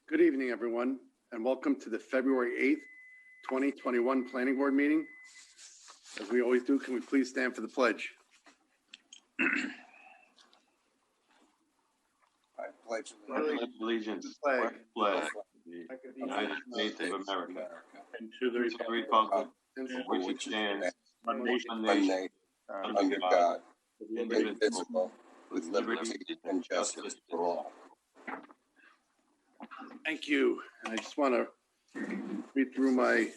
Good evening, everyone, and welcome to the February 8th, 2021 Planning Board meeting. As we always do, can we please stand for the pledge? I pledge allegiance to the United States of America and to the and to the republic for for which it stands, one nation one nation, under God, indivisible, indivisible, with liberty and justice for all. Thank you. And I just want to read through my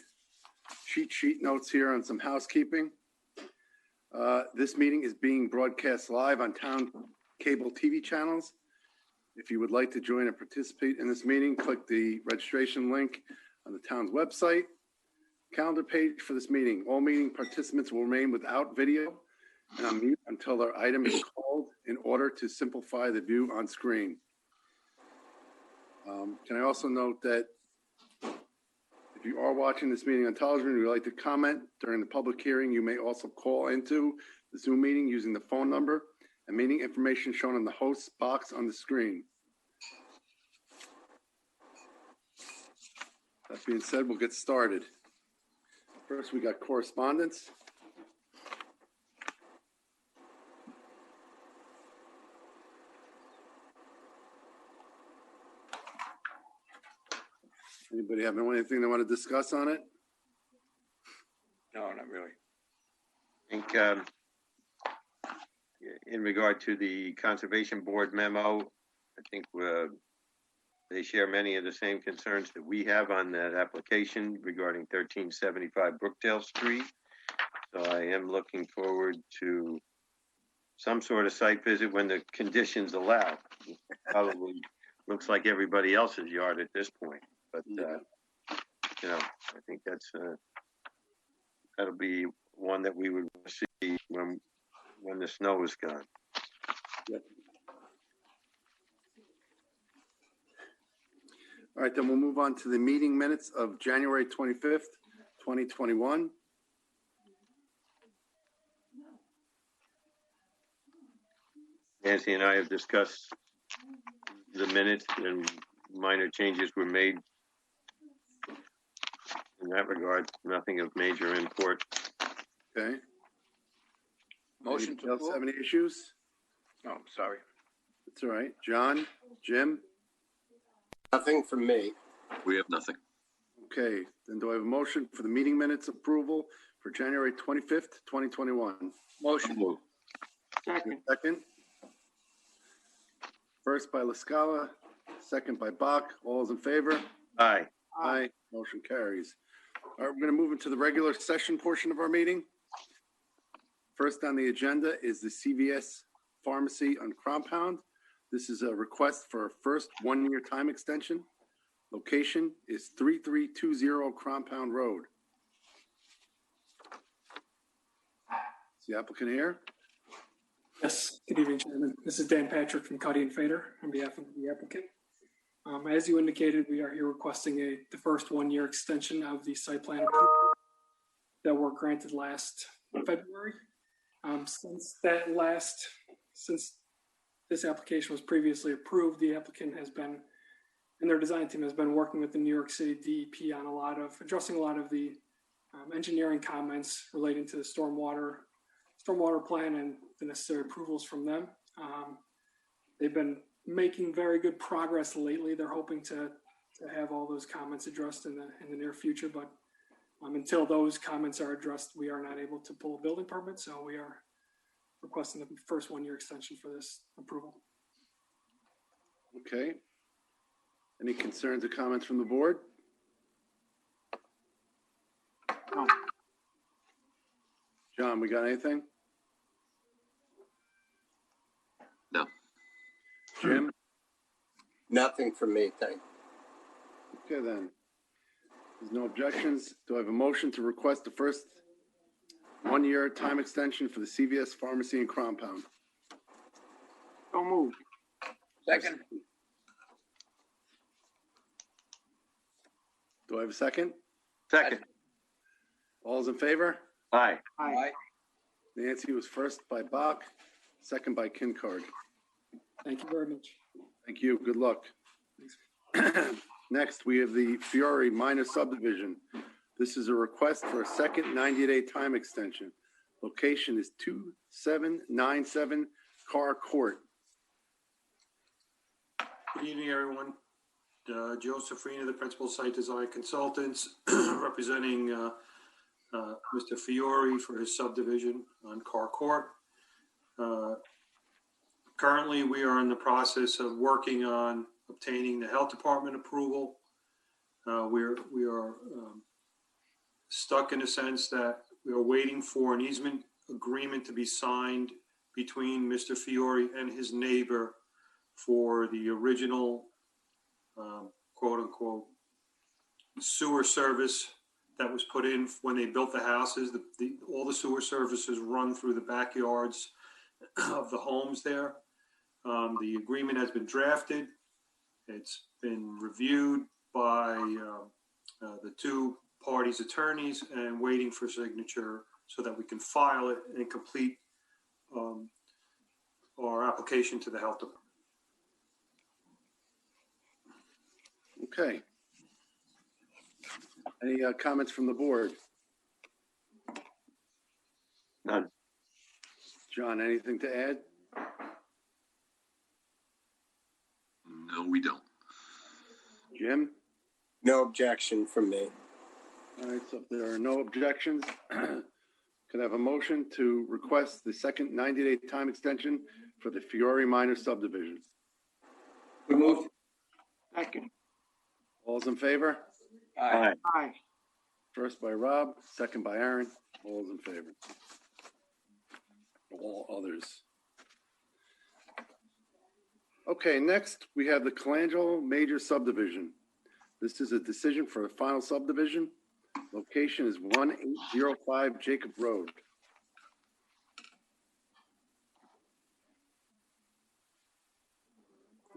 cheat sheet notes here on some housekeeping. This meeting is being broadcast live on town cable TV channels. If you would like to join and participate in this meeting, click the registration link on the town's website. Calendar page for this meeting. All meeting participants will remain without video and on mute until their item is called in order to simplify the view on screen. Can I also note that if you are watching this meeting on television and you would like to comment during the public hearing, you may also call into the Zoom meeting using the phone number and meeting information shown on the host's box on the screen. That being said, we'll get started. First, we got correspondence. Anybody have anything they want to discuss on it? No, not really. I think in regard to the Conservation Board memo, I think they share many of the same concerns that we have on that application regarding 1375 Brookdale Street. So I am looking forward to some sort of site visit when the conditions allow. It probably looks like everybody else's yard at this point, but I think that'll be one that we would see when the snow is gone. Yep. All right, then we'll move on to the meeting minutes of January 25th, 2021. Nancy and I have discussed the minutes and minor changes were made in that regard. Nothing of major import. Okay. Motion Anybody to else have approve. any issues? Oh, sorry. That's all right. John, Jim? Nothing from me. We have nothing. Okay, then do I have a motion for the meeting minutes approval for January 25th, 2021? Motion. Second. First by La Scala, second by Bach. All those in favor? Aye. Aye. Motion carries. All right, we're going to move into the regular session portion of our meeting. First on the agenda is the CVS Pharmacy on Compound. This is a request for a first one-year time extension. Location is 3320 Compound Road. Is the applicant here? Yes, good evening, Chairman. This is Dan Patrick from Cuddy and Fader on behalf of the applicant. As you indicated, we are here requesting the first one-year extension of the site plan approval that were granted last February. Since this application was previously approved, the applicant has been, and their design team has been working with the New York City DEP on addressing a lot of the engineering comments relating to the stormwater plan and the necessary approvals from them. They've been making very good progress lately. They're hoping to have all those comments addressed in the near future, but until those comments are addressed, we are not able to pull a building permit. So we are requesting the first one-year extension for this approval. Okay. Any concerns or comments from the board? No. John, we got anything? No. Jim? Nothing from me, thank you. Okay, then. There's no objections. Do I have a motion to request the first one-year time extension for the CVS Pharmacy and Compound? So moved. Second. Do I have a second? Second. All's in favor? Aye. Aye. Nancy was first by Bach, second by Kincard. Thank you very much. Thank you. Good luck. Next, we have the Fiore minor subdivision. This is a request for a second 90-day time extension. Location is 2797 Carr Court. Good evening, everyone. Joseph Farina, the Principal Site Design Consultants, representing Mr. Fiore for his subdivision on Carr Court. Currently, we are in the process of working on obtaining the Health Department approval. We are stuck in a sense that we are waiting for an easement agreement to be signed between Mr. Fiore and his neighbor for the original, quote unquote, sewer service that was put in when they built the houses. All the sewer services run through the backyards of the homes there. The agreement has been drafted. It's been reviewed by the two parties' attorneys and waiting for signature so that we can file it and complete our application to the Health Department. Okay. Any comments from the board? None. John, anything to add? No, we don't. Jim? No objection from me. All right, so if there are no objections, could I have a motion to request the second 90-day time extension for the Fiore minor subdivision? Second. All's in favor? Aye. Aye. First by Rob, second by Aaron. All's in favor. All others. Okay, next we have the Colangelo major subdivision. This is a decision for a final subdivision. Location is 1805 Jacob Road.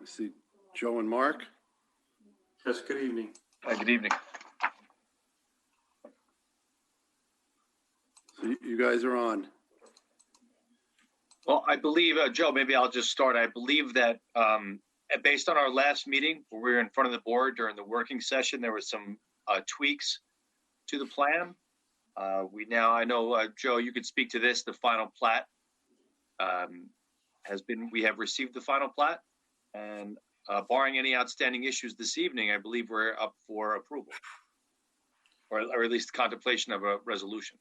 I see Joe and Mark. Yes, good evening. Good evening. So you guys are on. Well, I believe, Joe, maybe I'll just start. I believe that based on our last meeting where we were in front of the board during the working session, there were some tweaks to the plan. I know, Joe, you could speak to this. The final plat we have received the final plat, and barring any outstanding issues this evening, I believe we're up for approval, or at least contemplation of a resolution.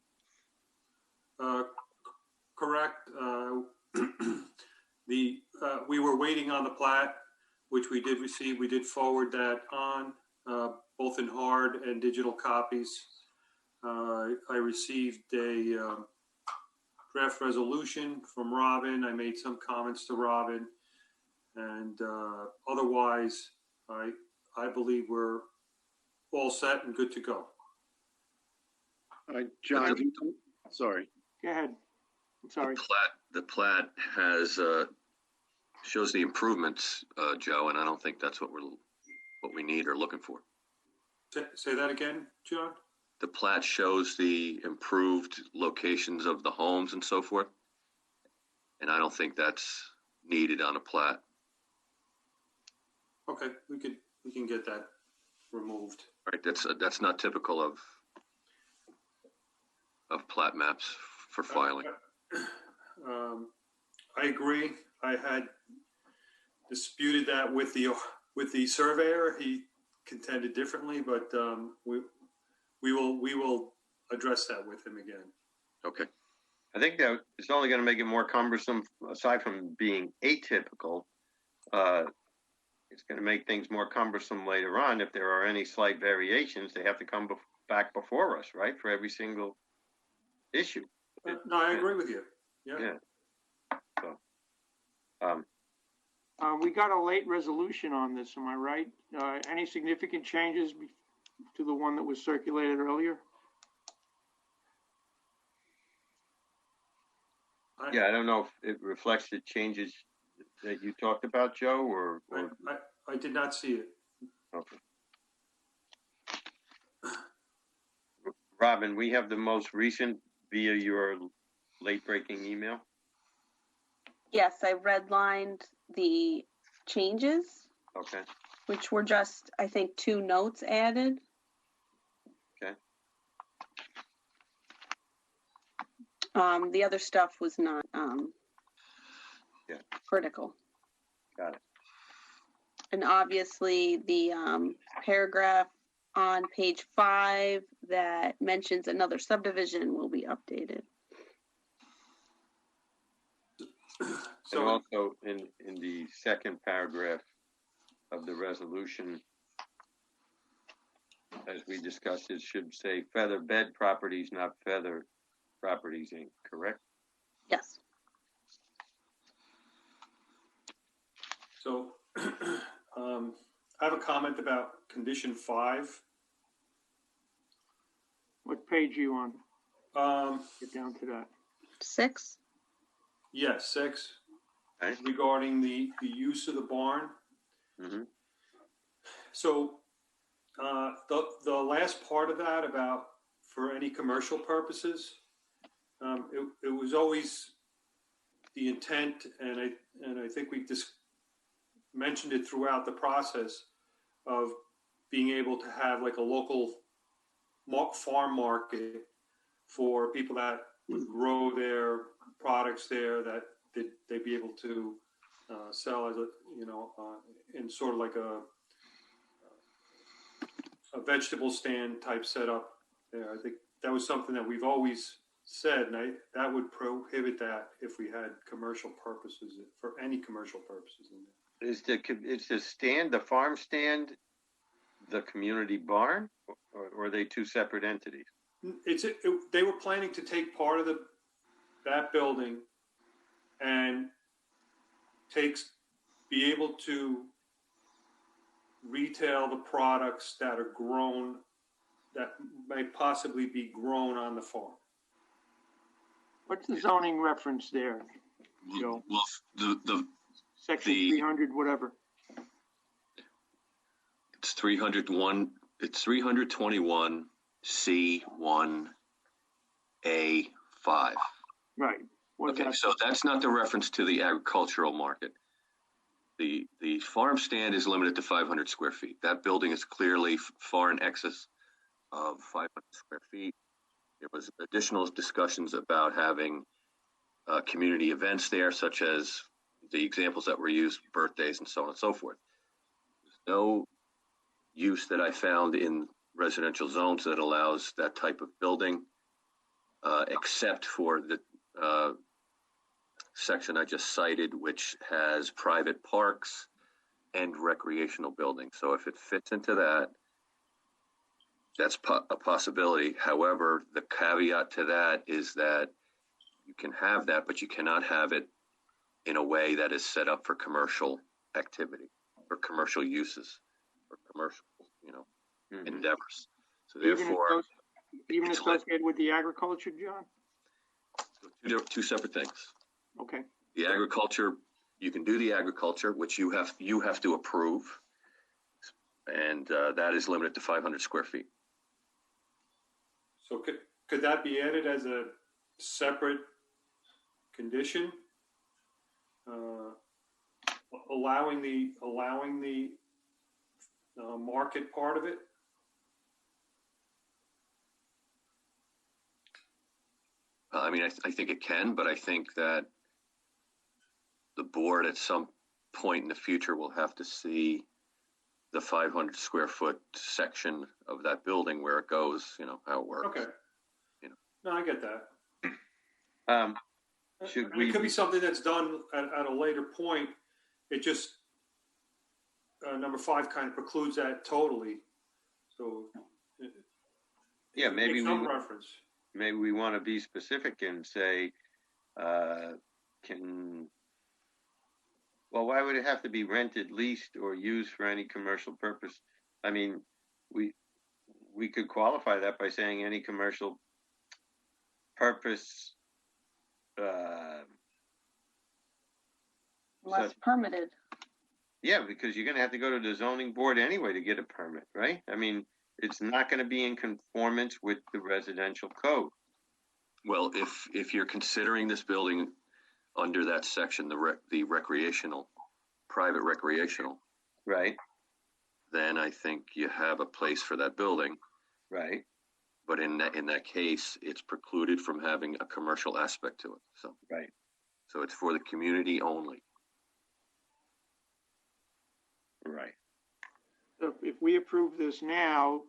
Correct. We were waiting on the plat, which we did receive. We did forward that on, both in hard and digital copies. I received a draft resolution from Robin. I made some comments to Robin, and otherwise, I believe we're all set and good to go. All right, John, sorry. Go ahead. I'm sorry. The plat has shows the improvements, Joe, and I don't think that's what we need or looking for. Say that again, John? The plat shows the improved locations of the homes and so forth, and I don't think that's needed on a plat. Okay, we can get that removed. Right, that's not typical of plat maps for filing. I agree. I had disputed that with the surveyor. He contended differently, but we will address that with him again. Okay. I think that it's only going to make it more cumbersome, aside from being atypical. It's going to make things more cumbersome later on. If there are any slight variations, they have to come back before us, right, for every single issue. No, I agree with you. Yeah. So, We got a late resolution on this, am I right? Any significant changes to the one that was circulated earlier? yeah, I don't know if it reflects the changes that you talked about, Joe, or I did not see it. okay. Robin, we have the most recent via your late-breaking email. Yes, I redlined the changes Okay. which were just, I think, 2 notes added. Okay. The other stuff was not Yeah. critical. Got it. And obviously, the paragraph on page 5 that mentions another subdivision will be updated. And So, also in the second paragraph of the resolution, as we discussed, it should say Feather Bed Properties, not Feather Properties Inc., correct? Yes. so, I have a comment about condition 5. What page are you on? Get down to that. 6. Yes, 6, Okay. regarding the use of the barn. Mm-hmm. So, the last part of that about for any commercial purposes, it was always the intent, and I think we just mentioned it throughout the process of being able to have like a local farm market for people that would grow their products there, that they'd be able to sell as a, in sort of like a vegetable stand type setup there. I think that was something that we've always said, and that would prohibit that if we had commercial purposes, for any commercial purposes in there. Is the stand, the farm stand, the community barn, or are they two separate entities? They were planning to take part of that building and be able to retail the products that are grown, that may possibly be grown on the farm. What's the zoning reference there? Joe? Well, the Section 300, whatever. it's 301. It's 321 C1A5. Right. What's Okay, that? so that's not the reference to the agricultural market. The farm stand is limited to 500 square feet. That building is clearly far in excess of 500 square feet. There was additional discussions about having community events there, such as the examples that were used, birthdays and so on and so forth. There's no use that I found in residential zones that allows that type of building, except for the section I just cited, which has private parks and recreational buildings. So if it fits into that, that's a possibility. However, the caveat to that is that you can have that, but you cannot have it in a way that is set up for commercial activity or commercial uses or commercial, endeavors. So therefore, Even associated with the agriculture, John? two separate things. Okay. The agriculture, you can do the agriculture, which you have to approve, and that is limited to 500 square feet. So could that be added as a separate condition? Allowing the market part of it? I mean, I think it can, but I think that the board at some point in the future will have to see the 500 square foot section of that building, where it goes, how it works. Okay. No, I get that. Should It could be something that's done at a later point. It just, number 5 kind of precludes that totally. So, Yeah, make some reference. Maybe we want to be specific and say, why would it have to be rented, leased, or used for any commercial purpose? I mean, we could qualify that by saying any commercial purpose. Unless permitted. Yeah, because you're going to have to go to the zoning board anyway to get a permit, right? I mean, it's not going to be in conformance with the residential code. Well, if you're considering this building under that section, the recreational, private recreational, Right. then I think you have a place for that building. Right, But in that case, it's precluded from having a commercial aspect to it. right. So it's for the community only. Right. So if we approve this now,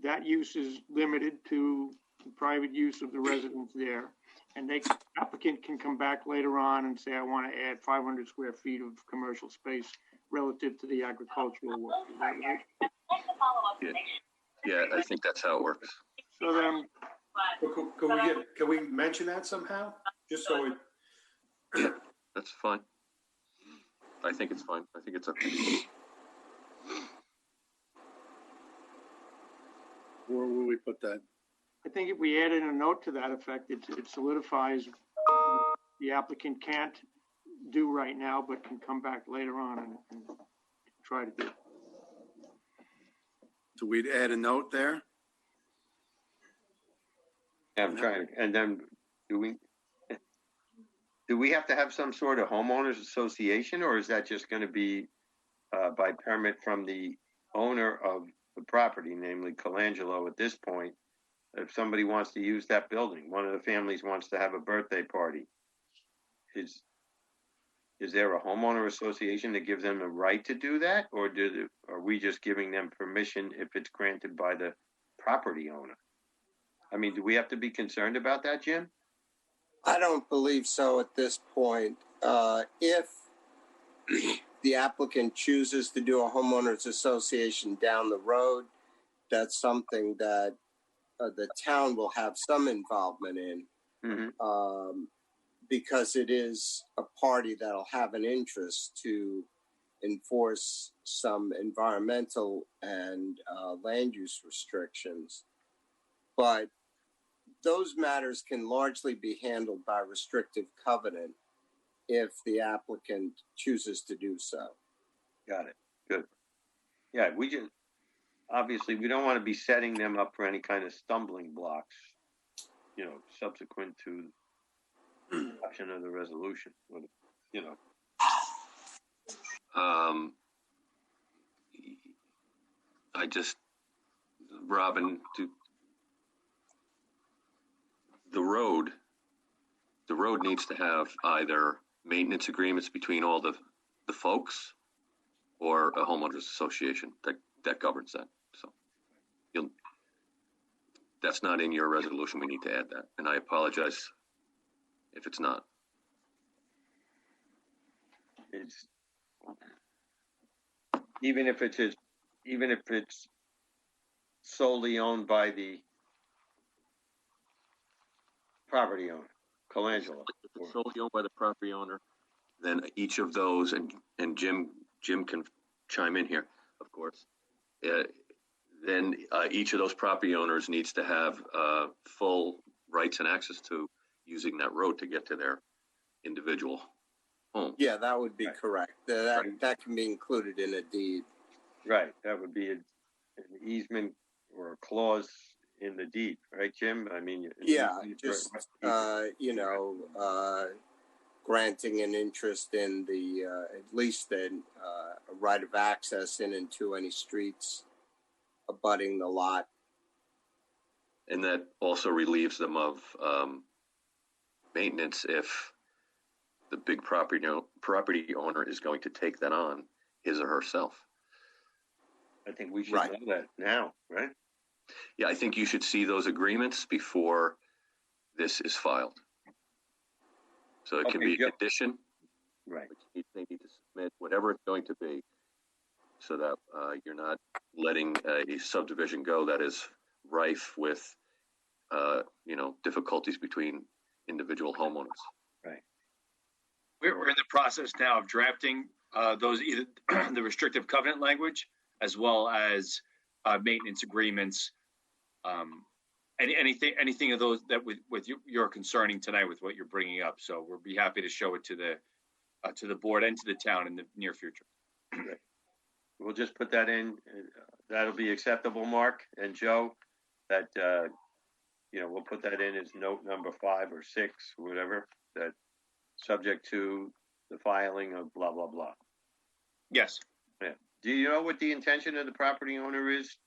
that use is limited to private use of the residents there. And applicant can come back later on and say, I want to add 500 square feet of commercial space relative to the agricultural work. Is that right? Yeah, I think that's how it works. So then, Can we mention that somehow? Just so we, That's fine. I think it's fine. I think it's okay. Where will we put that? I think if we added a note to that effect, it solidifies the applicant can't do right now, but can come back later on and try to do. So we'd add a note there? Yeah, I'm trying, and then do we have to have some sort of homeowners association, or is that just going to be by permit from the owner of the property, namely Colangelo at this point? If somebody wants to use that building, one of the families wants to have a birthday party, is there a homeowner association that gives them a right to do that, or are we just giving them permission if it's granted by the property owner? I mean, do we have to be concerned about that, Jim? I don't believe so at this point. If the applicant chooses to do a homeowners association down the road, that's something that the town will have some involvement in, because it is a party that'll have an interest to enforce some environmental and land use restrictions. But those matters can largely be handled by restrictive covenant if the applicant chooses to do so. Got it. Good. Yeah, obviously we don't want to be setting them up for any kind of stumbling blocks, subsequent to the option of the resolution, Robin, the road needs to have either maintenance agreements between all the folks or a homeowners association that governs that. So that's not in your resolution. We need to add that. And I apologize if it's not. It's even if it's solely owned by the property owner, Colangelo. If it's solely owned by the property owner, then each of those, and Jim can chime in here, of course. Then each of those property owners needs to have full rights and access to using that road to get to their individual home. Yeah, that would be correct. That can be included in a deed. Right, that would be an easement or a clause in the deed, right, Jim? I mean, yeah, just granting an interest in the at least a right of access in and to any streets abutting the lot. And that also relieves them of maintenance if the big property owner is going to take that on his or herself. I think we should know that now, right? Yeah, I think you should see those agreements before this is filed. So it can be a condition. Right. They need to submit whatever it's going to be so that you're not letting a subdivision go that is rife with, difficulties between individual homeowners. Right. We're in the process now of drafting those, either the restrictive covenant language as well as maintenance agreements. Anything of those that with you're concerning tonight with what you're bringing up. So we'll be happy to show it to the board and to the town in the near future. Okay. We'll just put that in. That'll be acceptable, Mark and Joe. That we'll put that in as note number 5 or 6, or whatever. That subject to the filing of blah blah blah. Yes. Yeah. Do you know what the intention of the property owner is?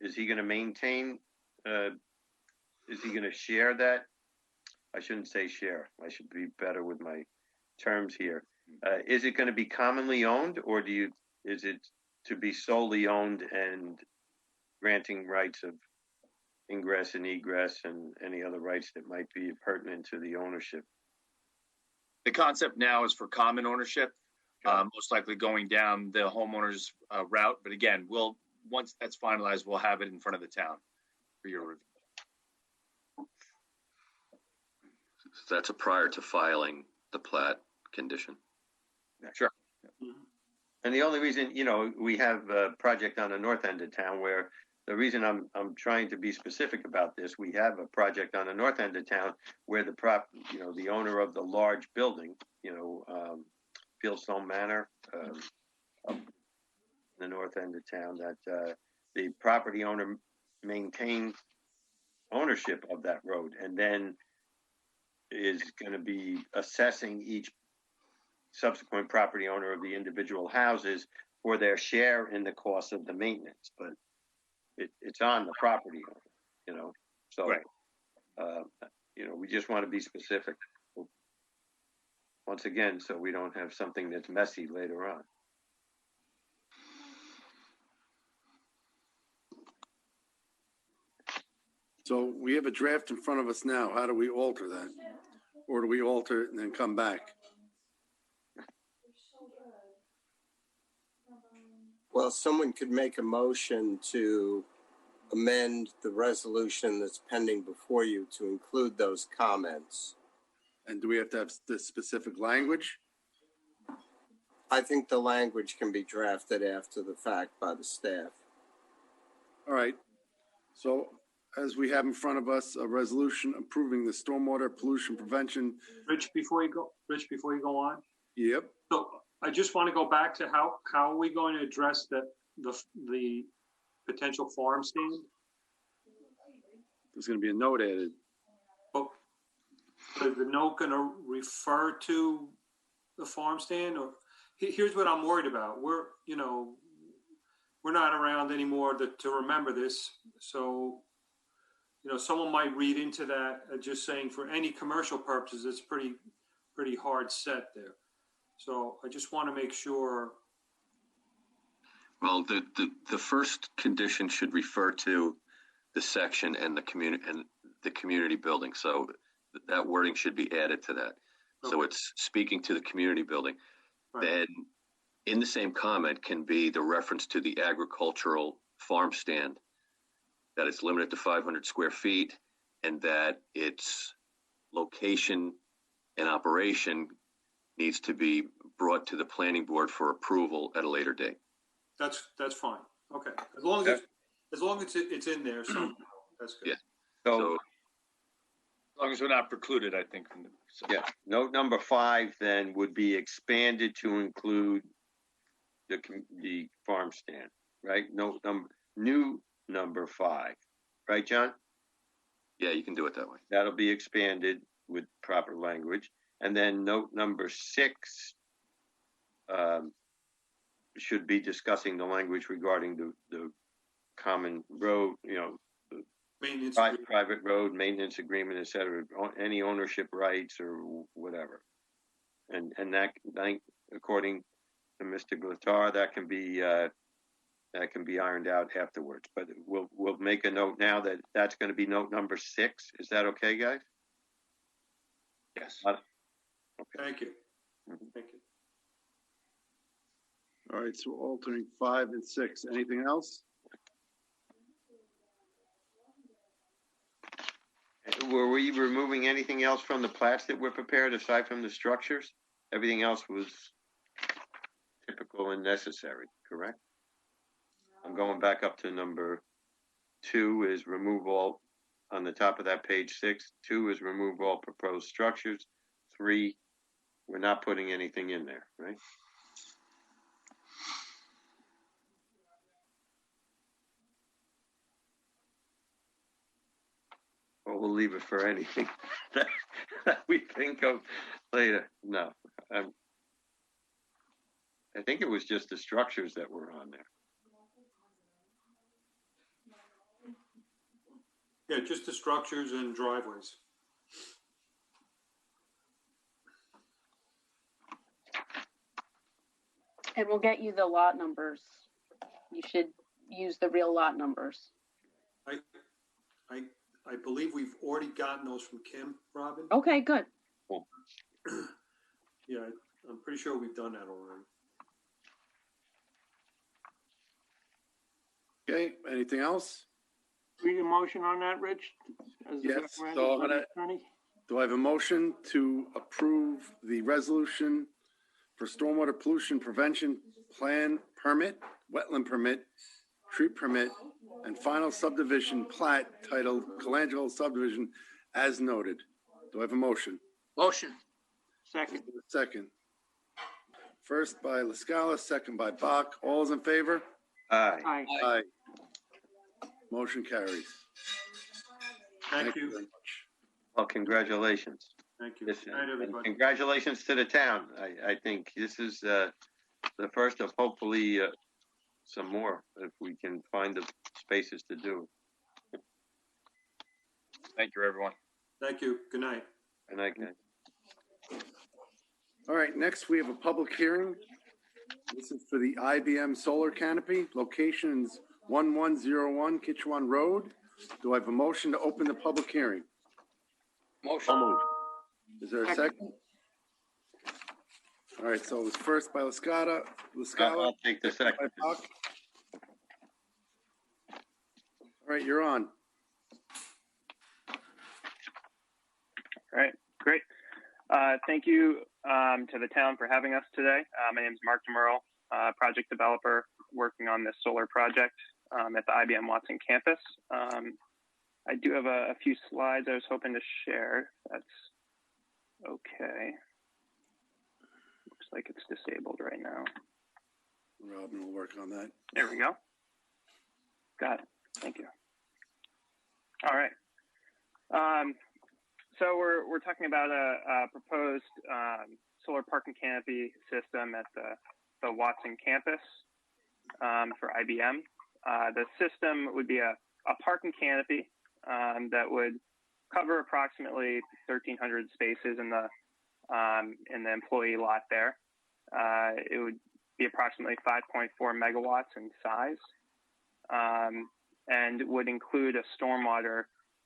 Is he gonna maintain, is he gonna share that? I shouldn't say share. I should be better with my terms here. Is it gonna be commonly owned, or is it to be solely owned and granting rights of ingress and egress and any other rights that might be pertinent to the ownership? The concept now is for common ownership, most likely going down the homeowner's route. But again, once that's finalized, we'll have it in front of the town for your review. So that's a prior to filing the plat condition. Sure. And the only reason, we have a project on the north end of town where the reason I'm trying to be specific about this, we have a project on the north end of town where the owner of the large building, Fieldstone Manor, up in the north end of town, that the property owner maintains ownership of that road and then is going to be assessing each subsequent property owner of the individual houses for their share in the cost of the maintenance. But it's on the property owner, so, right. We just want to be specific once again, so we don't have something that's messy later on. So we have a draft in front of us now. How do we alter that? Or do we alter it and then come back? Well, someone could make a motion to amend the resolution that's pending before you to include those comments. And do we have to have the specific language? I think the language can be drafted after the fact by the staff. All right. So as we have in front of us, a resolution approving the stormwater pollution prevention. Rich, before you go on, Yep. so I just want to go back to how are we going to address the potential farm stand? There's going to be a note added. Oh, is the note going to refer to the farm stand? Or here's what I'm worried about. We're not around anymore to remember this. So, someone might read into that just saying for any commercial purposes, it's pretty hard set there. So I just want to make sure. Well, the first condition should refer to the section and the community building. So that wording should be added to that. Okay. So it's speaking to the community building. Right. Then in the same comment can be the reference to the agricultural farm stand, that it's limited to 500 square feet and that its location and operation needs to be brought to the planning board for approval at a later date. That's fine. Okay. As long as it's in there, so that's good. Yeah. So as long as we're not precluded, I think. Yeah. Note number 5 then would be expanded to include the farm stand, right? New number 5, right, John? Yeah, you can do it that way. That'll be expanded with proper language. And then note number 6 should be discussing the language regarding the common road, maintenance private road, maintenance agreement, et cetera, any ownership rights or whatever. And that, according to Mr. Glattar, that can be ironed out afterwards. But we'll make a note now that that's going to be note number 6. Is that okay, guys? Yes. Okay. Thank you. Thank you. All right, so altering 5 and 6. Anything else? Were we removing anything else from the plats that were prepared aside from the structures? Everything else was typical and necessary, correct? I'm going back up to number 2 is remove all, on the top of that page 6. 2 is remove all proposed structures. 3, we're not putting anything in there, right? Or we'll leave it for anything that we think of later. No. I think it was just the structures that were on there. Yeah, just the structures and driveways. And we'll get you the lot numbers. You should use the real lot numbers. I believe we've already gotten those from Kim, Robin. Okay, good. Yeah, I'm pretty sure we've done that already. Okay, anything else? Read a motion on that, Rich? As Yes, recommended so I'm by the gonna- attorney? Do I have a motion to approve the resolution for stormwater pollution prevention plan permit, wetland permit, tree permit, and final subdivision plat titled Colangelo subdivision as noted? Do I have a motion? Motion. Second. Second. First by LaScala, second by Bach. All is in favor? Aye. Aye. Aye. Motion carries. Thank very you. much. Well, congratulations. Thank you. Yes, Good night, and everybody. congratulations to the town. I think this is the first of hopefully some more if we can find the spaces to do. Thank you, everyone. Thank you. Good night. And I can. All right, next we have a public hearing. This is for the IBM solar canopy, locations 1101 Kitchewan Road. Do I have a motion to open the public hearing? Motion. Is there a second? All right, so it was first by LaScala, I'll take the by second. Bach. All right, you're on. All right, great. Thank you to the town for having us today. My name is Mark DeMerle, project developer working on this solar project at the IBM Watson campus. I do have a few slides I was hoping to share. That's okay. Looks like it's disabled right now. Robin will work on that. There we go. Got it. Thank you. All right. So we're talking about a proposed solar parking canopy system at the Watson campus for IBM. The system would be a parking canopy that would cover approximately 1,300 spaces in the employee lot there. It would be approximately 5.4 megawatts in size, and would include a stormwater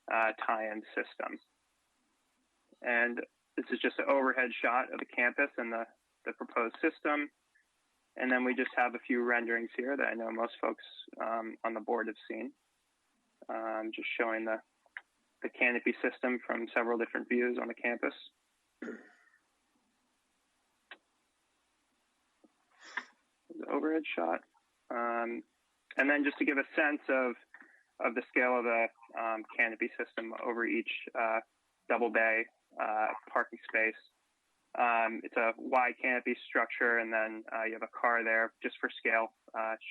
tie-in system. And this is just an overhead shot of the campus and the proposed system. And then we just have a few renderings here that I know most folks on the board have seen. Just showing the canopy system from several different views on the campus. The overhead shot. And then just to give a sense of the scale of the canopy system over each double bay parking space. It's a wide canopy structure, and then you have a car there just for scale,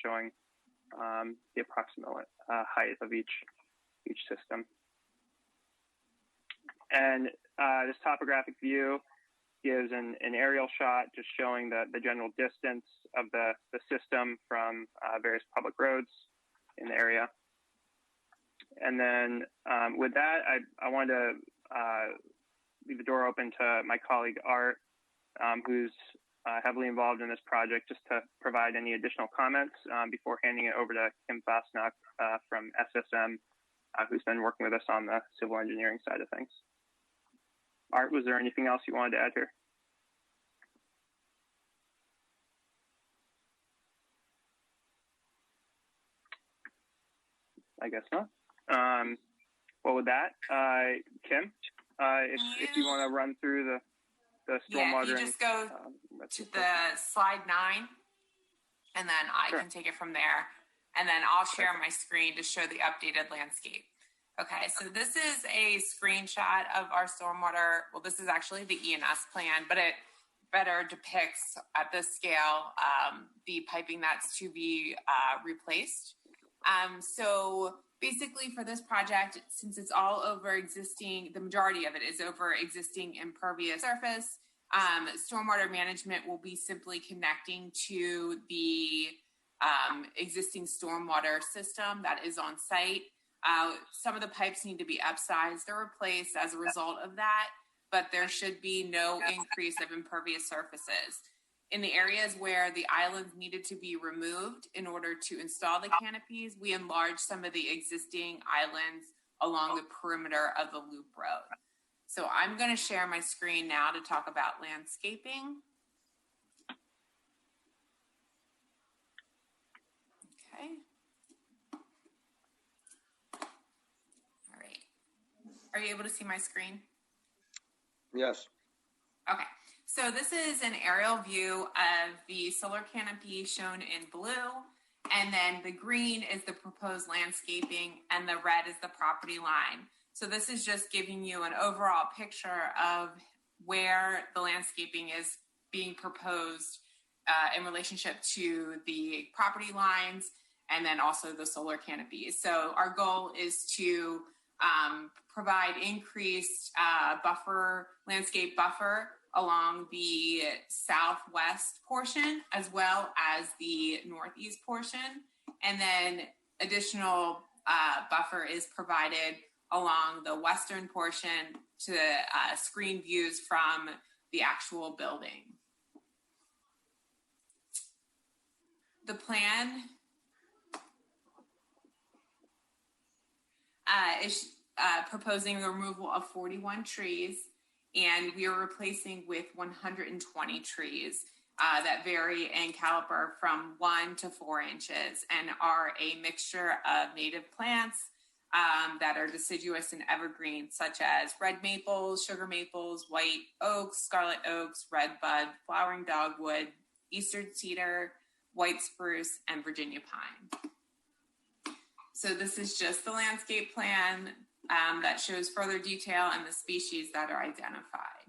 showing the approximate height of each system. And this topographic view gives an aerial shot just showing the general distance of the system from various public roads in the area. And then with that, I wanted to leave the door open to my colleague Art, who's heavily involved in this project, just to provide any additional comments before handing it over to Kim Fosnock from SSM, who's been working with us on the civil engineering side of things. Art, was there anything else you wanted to add here? I guess not. Well, with that, Kim, if you want to run through the stormwater. Yeah, if you just go to the slide 9, and then I Sure. can take it from there, and then I'll share my screen to show the updated landscape. Okay, so this is a screenshot of our stormwater. Well, this is actually the ENS plan, but it better depicts at this scale the piping that's to be replaced. So basically for this project, since it's all over existing, the majority of it is over existing impervious surface, Stormwater management will be simply connecting to the existing stormwater system that is on site. Some of the pipes need to be upsized or replaced as a result of that, but there should be no increase of impervious surfaces. In the areas where the islands needed to be removed in order to install the canopies, we enlarged some of the existing islands along the perimeter of the loop road. So I'm going to share my screen now to talk about landscaping. Okay. All right. Are you able to see my screen? Yes. Okay. So this is an aerial view of the solar canopy shown in blue, and then the green is the proposed landscaping, and the red is the property line. So this is just giving you an overall picture of where the landscaping is being proposed in relationship to the property lines and then also the solar canopies. So our goal is to provide increased landscape buffer along the southwest portion as well as the northeast portion. And then additional buffer is provided along the western portion to screen views from the actual building. The plan is proposing the removal of 41 trees, and we are replacing with 120 trees that vary in caliber from 1 to 4 inches and are a mixture of native plants that are deciduous and evergreen, such as red maples, sugar maples, white oaks, scarlet oaks, red bud, flowering dogwood, eastern cedar, white spruce, and Virginia pine. So this is just the landscape plan that shows further detail and the species that are identified.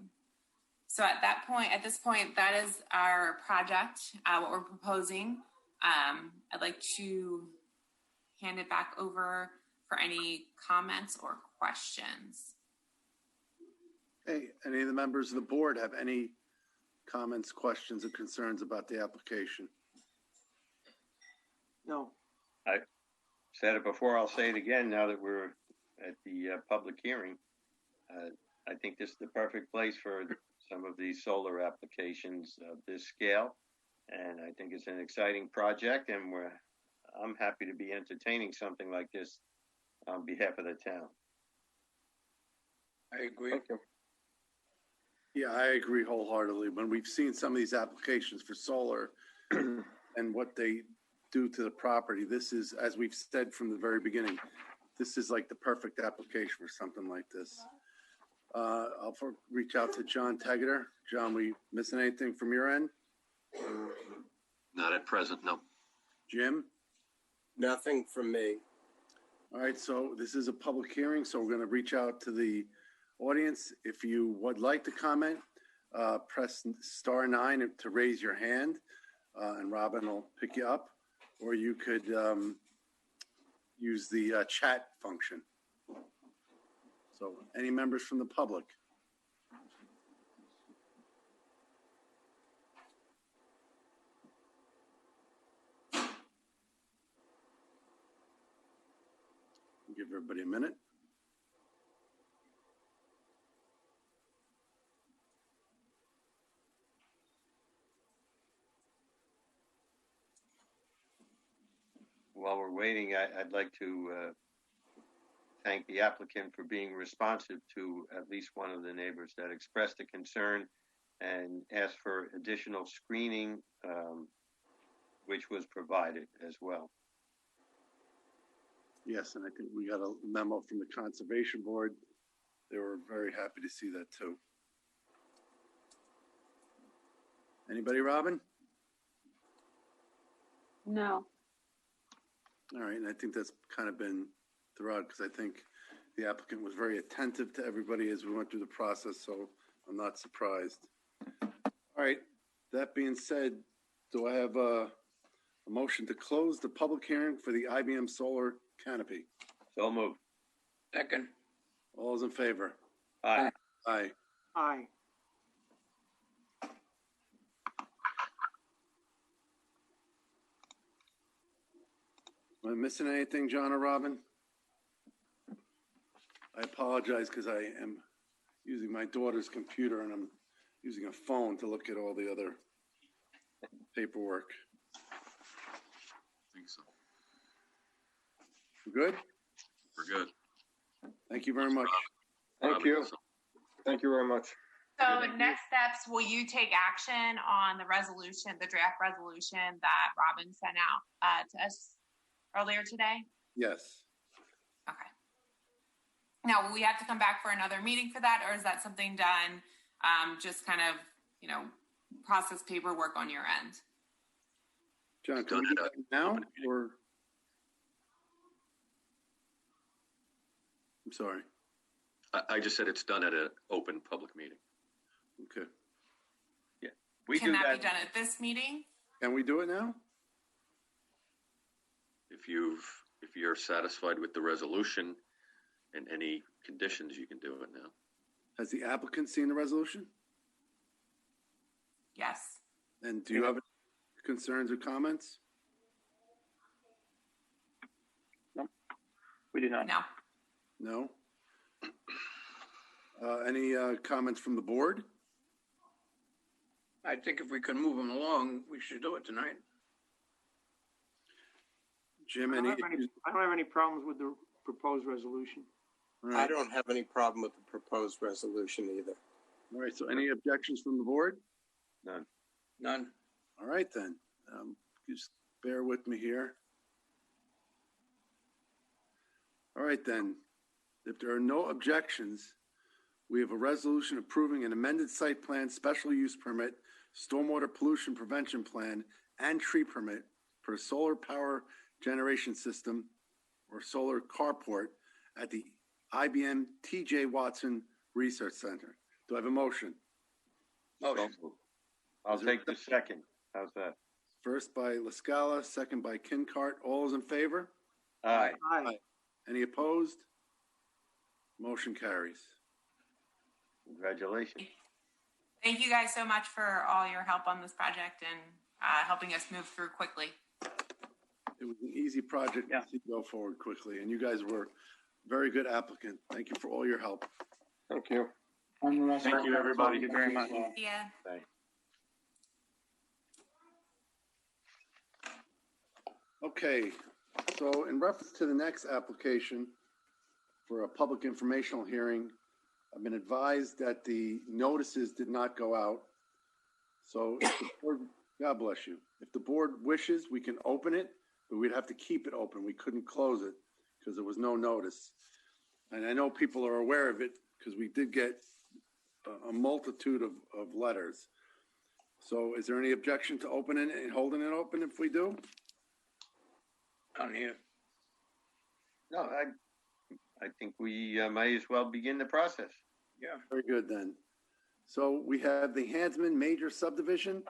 So at this point, that is our project, what we're proposing. I'd like to hand it back over for any comments or questions. Hey, any of the members of the board have any comments, questions, or concerns about the application? No. I said it before, I'll say it again now that we're at the public hearing. I think this is the perfect place for some of these solar applications of this scale. And I think it's an exciting project, and I'm happy to be entertaining something like this on behalf of the town. I agree. Okay. Yeah, I agree wholeheartedly. When we've seen some of these applications for solar and what they do to the property, this is, as we've said from the very beginning, this is like the perfect application for something like this. I'll reach out to John Tegeter. John, we missing anything from your end? Not at present, no. Jim? Nothing from me. All right, so this is a public hearing, so we're going to reach out to the audience. If you would like to comment, press *9 to raise your hand, and Robin will pick you up. Or you could use the chat function. So any members from the public? Give everybody a minute. While we're waiting, I'd like to thank the applicant for being responsive to at least one of the neighbors that expressed a concern and asked for additional screening, which was provided as well. Yes, and I think we got a memo from the Conservation Board. They were very happy to see that too. Anybody, Robin? No. All right, and I think that's kind of been throughout, because I think the applicant was very attentive to everybody as we went through the process, so I'm not surprised. All right, that being said, do I have a motion to close the public hearing for the IBM solar canopy? So moved. Second. All those in favor? Aye. Aye. Aye. Am I missing anything, John or Robin? I apologize because I am using my daughter's computer and I'm using a phone to look at all the other paperwork. I think so. We're good? We're good. Thank you very much. Thank you. Thank you very much. So next steps, will you take action on the resolution, the draft resolution that Robin sent out to us earlier today? Yes. Okay. Now, will we have to come back for another meeting for that, or is that something done, just kind of, process paperwork on your end? John, can we do that now or? I'm sorry. I just said it's done at an open public meeting. Okay. We Can do that that. be done at this meeting? Can we do it now? If you're satisfied with the resolution and any conditions, you can do it now. Has the applicant seen the resolution? Yes. And do you have any concerns or comments? We do not. No. No? Any comments from the board? I think if we can move them along, we should do it tonight. Jim, I any? don't have any problems with the proposed resolution. All I right. don't have any problem with the proposed resolution either. All right, so any objections from the board? None. All right, then. Just bear with me here. All right, then. If there are no objections, we have a resolution approving an amended site plan, special use permit, stormwater pollution prevention plan, and tree permit for a solar power generation system or solar carport at the IBM TJ Watson Research Center. Do I have a motion? Motion. I'll take the second. How's that? First by LaScala, second by Kincart. All is in favor? Aye. Aye. Any opposed? Motion carries. Congratulations. Thank you guys so much for all your help on this project and helping us move through quickly. It was an easy project to go forward quickly, and you guys were very good applicant. Thank you for all your help. Thank you. Thank you, everybody. Thank you very much. Yeah. Thanks. Okay, so in reference to the next application for a public informational hearing, I've been advised that the notices did not go out. So if the board, God bless you. If the board wishes, we can open it, but we'd have to keep it open. We couldn't close it because there was no notice. And I know people are aware of it because we did get a multitude of letters. So is there any objection to opening it and holding it open if we do? Down here. No, I think we might as well begin the process. Yeah. Very good then. So we have the Hansman Major Subdivision.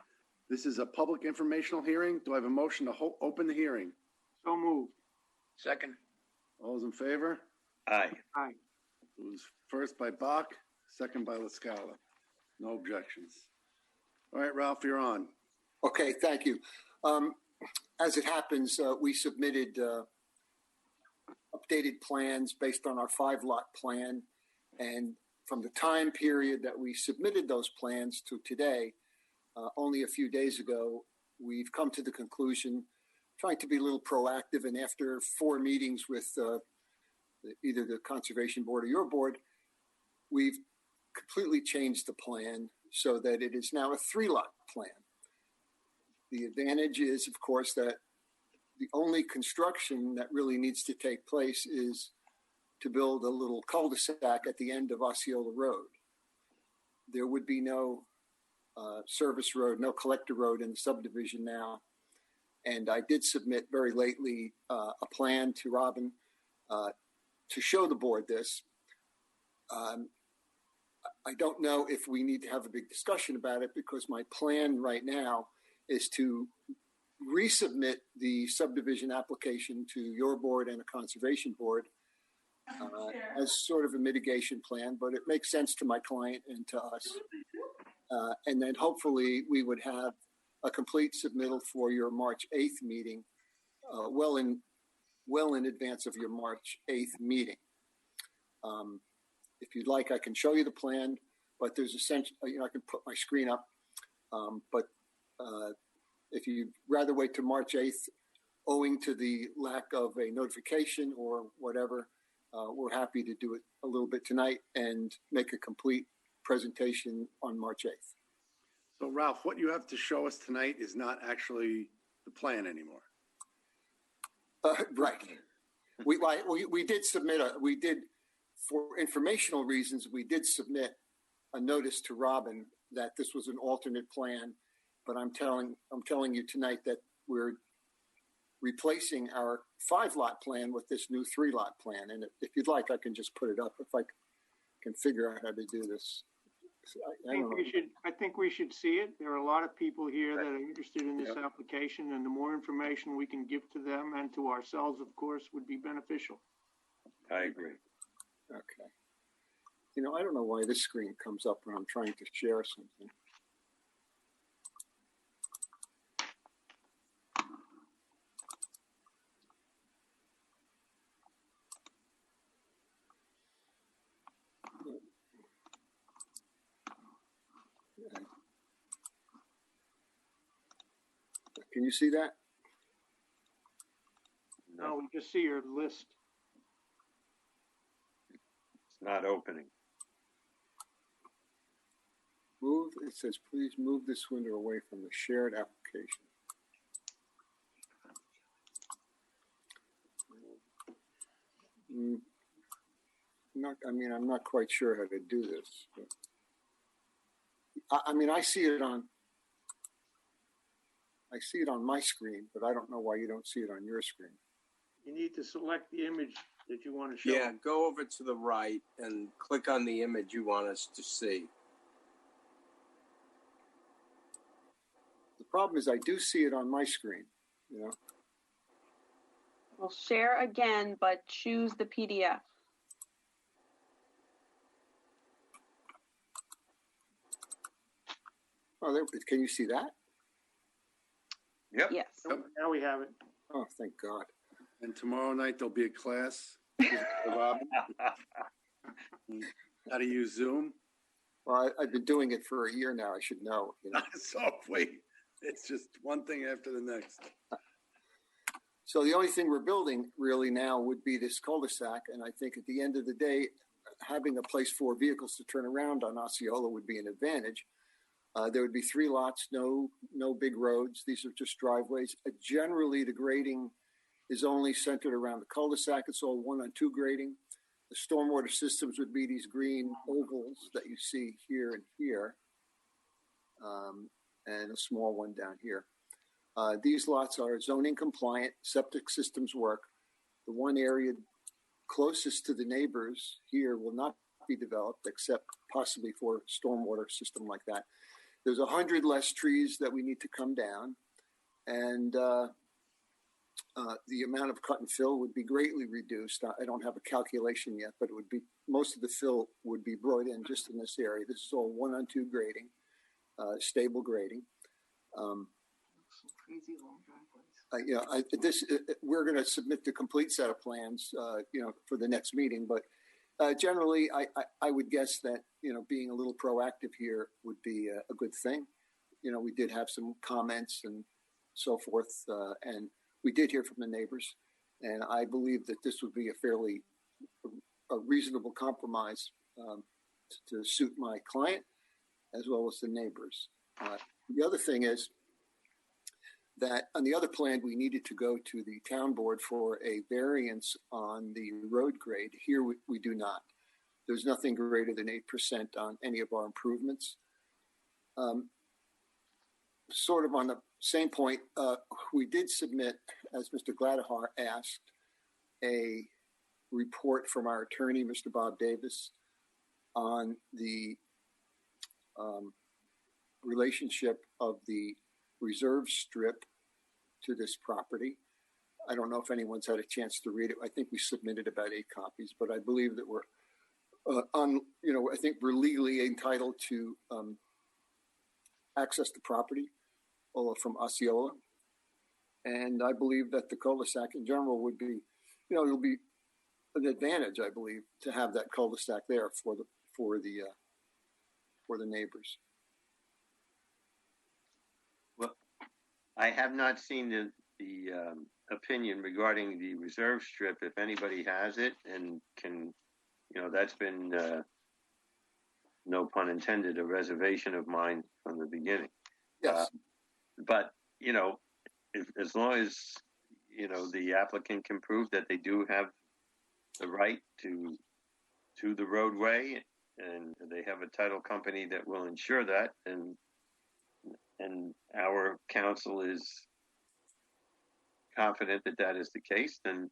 This is a public informational hearing. Do I have a motion to open the hearing? So moved. Second. All those in favor? Aye. Aye. It was first by Bach, second by LaScala. No objections. All right, Ralph, you're on. Okay, thank you. As it happens, we submitted updated plans based on our 5-lot plan. And from the time period that we submitted those plans to today, only a few days ago, we've come to the conclusion, trying to be a little proactive, and after 4 meetings with either the Conservation Board or your board, we've completely changed the plan so that it is now a 3-lot plan. The advantage is, of course, that the only construction that really needs to take place is to build a little cul-de-sac at the end of Osceola Road. There would be no service road, no collector road in the subdivision now. And I did submit very lately a plan to Robin to show the board this. I don't know if we need to have a big discussion about it because my plan right now is to resubmit the subdivision application to your board and a conservation board as sort of a mitigation plan, but it makes sense to my client and to us. And then hopefully we would have a complete submittal for your March 8th meeting well in well in advance of your March 8th meeting. If you'd like, I can show you the plan, but there's essentially, I can put my screen up. But if you'd rather wait to March 8th, owing to the lack of a notification or whatever, we're happy to do it a little bit tonight and make a complete presentation on March 8th. So Ralph, what you have to show us tonight is not actually the plan anymore. Right. We did submit for informational reasons, we did submit a notice to Robin that this was an alternate plan, but I'm telling you tonight that we're replacing our 5-lot plan with this new 3-lot plan. And if you'd like, I can just put it up if I can figure out how to do this. I think we should see it. There are a lot of people here that are interested in this application, and the more information we can give to them and to ourselves, of course, would be beneficial. I agree. Okay. I don't know why this screen comes up when I'm trying to share something. Can you see that? No, we just see your list. It's not opening. It says, please move this window away from the shared application. I'm not quite sure how to do this. I see it on my screen, but I don't know why you don't see it on your screen. You need to select the image that you want to show. Yeah, go over to the right and click on the image you want us to see. The problem is I do see it on my screen, We'll share again, but choose the PDF. Oh, can you see that? Yep. Yes. Now we have it. Oh, thank God. And tomorrow night there'll be a class Robin, how to use Zoom. Well, I've been doing it for a year now. I should know. So wait, it's just one thing after the next. So the only thing we're building really now would be this cul-de-sac. And I think at the end of the day, having a place for vehicles to turn around on Osceola would be an advantage. There would be 3 lots, no big roads. These are just driveways. Generally, the grading is only centered around the cul-de-sac. It's all 1-on-2 grading. The stormwater systems would be these green ovals that you see here and here, and a small one down here. These lots are zoning compliant, septic systems work. The one area closest to the neighbors here will not be developed except possibly for a stormwater system like that. There's 100 less trees that we need to come down, and the amount of cut and fill would be greatly reduced. I don't have a calculation yet, but it would be, most of the fill would be brought in just in this area. This is all 1-on-2 grading, stable grading. Crazy long driveways. We're going to submit the complete set of plans, for the next meeting. But generally, I would guess that being a little proactive here would be a good thing. We did have some comments and so forth, and we did hear from the neighbors, and I believe that this would be a reasonable compromise to suit my client as well as the neighbors. The other thing is that on the other plan, we needed to go to the town board for a variance on the road grade. Here, we do not. There's nothing greater than 8% on any of our improvements. Sort of on the same point, we did submit, as Mr. Gladihar asked, a report from our attorney, Mr. Bob Davis, on the relationship of the reserve strip to this property. I don't know if anyone's had a chance to read it. I think we submitted about 8 copies, but I believe that we're I think we're legally entitled to access the property from Osceola. And I believe that the cul-de-sac in general would be it'll be an advantage, I believe, to have that cul-de-sac there for the neighbors. Well, I have not seen the opinion regarding the reserve strip. If anybody has it and can, that's been, no pun intended, a reservation of mine from the beginning. Yes. But, as long as, the applicant can prove that they do have the right to the roadway and they have a title company that will ensure that, and our council is confident that that is the case, then,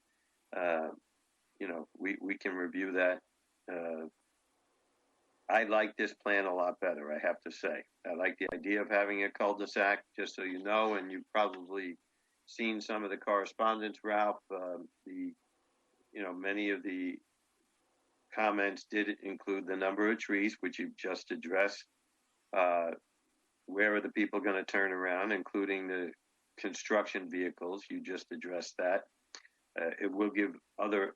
we can review that. I like this plan a lot better, I have to say. I like the idea of having a cul-de-sac, just so you know, and you've probably seen some of the correspondence, Ralph. Many of the comments did include the number of trees, which you've just addressed. Where are the people going to turn around, including the construction vehicles? You just addressed that. It will give other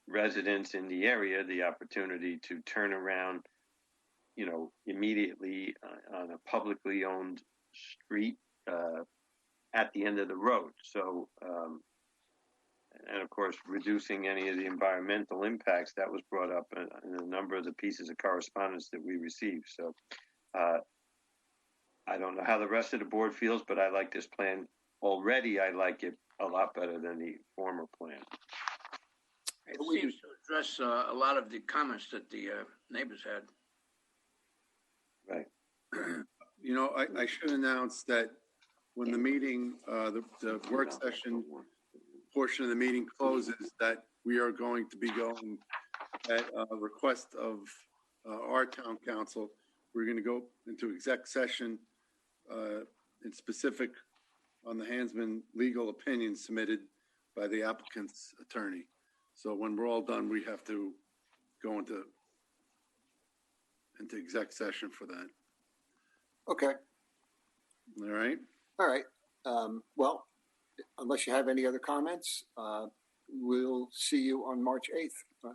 residents in the area the opportunity to turn around, immediately on a publicly owned street at the end of the road. So, and of course, reducing any of the environmental impacts that was brought up in a number of the pieces of correspondence that we received. So, I don't know how the rest of the board feels, but I like this plan already. I like it a lot better than the former plan. It seems to address a lot of the comments that the neighbors had. Right. I should announce that when the meeting, the work session portion of the meeting closes, that we are going to be going at a request of our town council. We're going to go into exec session in specific on the Hansman legal opinion submitted by the applicant's attorney. So when we're all done, we have to go into exec session for that. Okay. All right. All right. Well, unless you have any other comments, we'll see you on March 8th.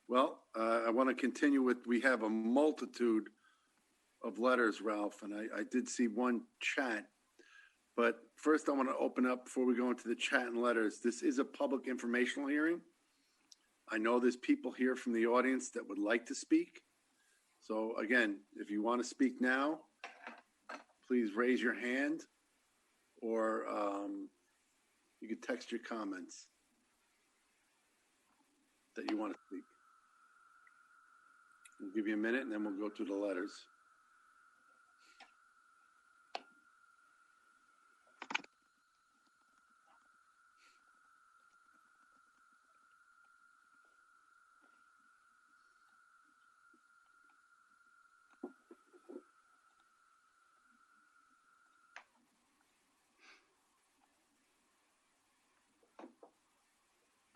Well, I want to continue with, we have a multitude of letters, Ralph, and I did see one chat. But first I want to open up before we go into the chat and letters. This is a public informational hearing. I know there's people here from the audience that would like to speak. So again, if you want to speak now, please raise your hand, or you can text your comments that you want to speak. We'll give you a minute and then we'll go through the letters.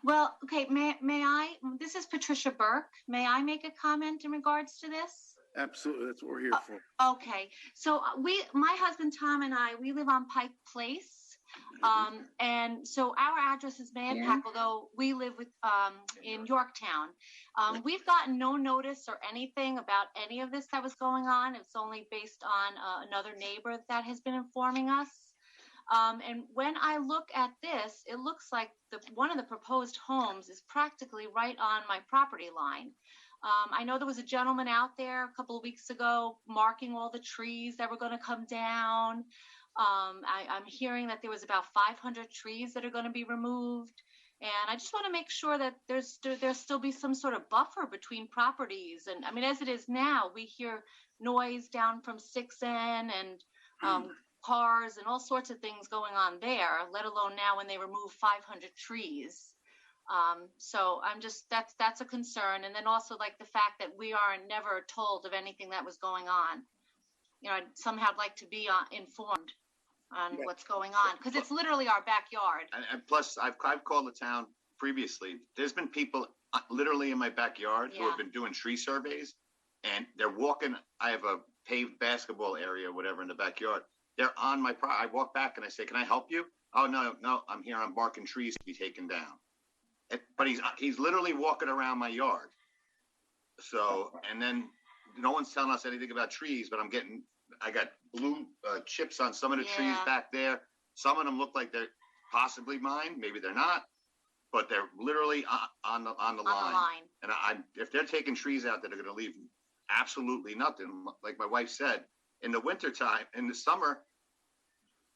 Well, okay, may I, this is Patricia Burke. May I make a comment in regards to this? Absolutely, that's what we're here for. Okay, so my husband Tom and I, we live on Pike Place. And so our address is Mayapack, although we live in Yorktown. We've gotten no notice or anything about any of this that was going on. It's only based on another neighbor that has been informing us. And when I look at this, it looks like one of the proposed homes is practically right on my property line. I know there was a gentleman out there a couple of weeks ago marking all the trees that were going to come down. I'm hearing that there was about 500 trees that are going to be removed. And I just want to make sure that there's still be some sort of buffer between properties. And I mean, as it is now, we hear noise down from 6N and cars and all sorts of things going on there, let alone now when they remove 500 trees. So I'm just, that's a concern. And then also like the fact that we are never told of anything that was going on. I'd somehow like to be informed on what's going on, because it's literally our backyard. And plus, I've called the town previously. There's been people literally in my backyard who have been doing tree surveys, and they're walking. I have a paved basketball area, whatever, in the backyard. They're on my I walk back and I say, "Can I help you?" "Oh, no, I'm here. I'm barking trees to be taken down." But he's literally walking around my yard. So, and then no one's telling us anything about trees, but I got blue chips on some of the trees back there. Some of them look like they're possibly mine. Maybe they're not, but they're literally on the line. And if they're taking trees out that are going to leave absolutely nothing, like my wife said, in the wintertime, in the summer,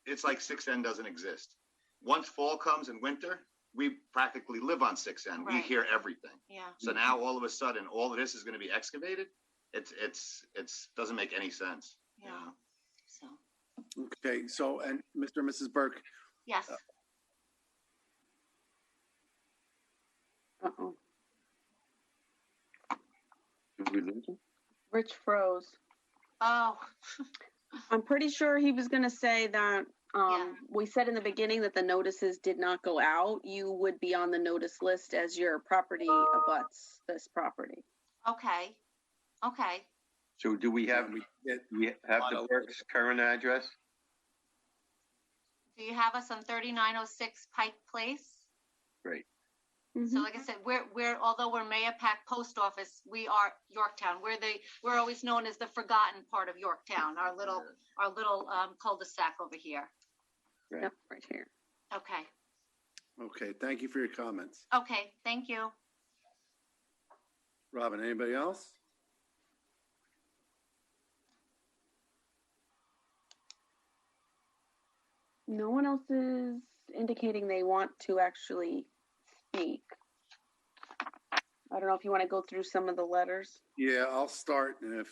it's like 6N doesn't exist. Once fall comes in winter, we practically live on 6N. We hear everything. Yeah. So now all of a sudden, all of this is going to be excavated. It's doesn't make any sense. Yeah. So. Okay. So, and Mr. and Mrs. Burke. Yes. Uh-oh. Did we lose him? Rich froze. Oh. I'm pretty sure he was going to say that we said in the beginning that the notices did not go out. You would be on the notice list as your property abuts this property. Okay. Okay. So do we have the Burke's current address? Do you have us on 3906 Pike Place? Great. So like I said, we're although we're Mayapack Post Office, we are Yorktown. We're always known as the forgotten part of Yorktown, our little cul-de-sac over here. Right. Yep, right here. Okay. Okay. Thank you for your comments. Okay. Thank you. Robin, anybody else? No one else is indicating they want to actually speak. I don't know if you want to go through some of the letters. Yeah, I'll start, and if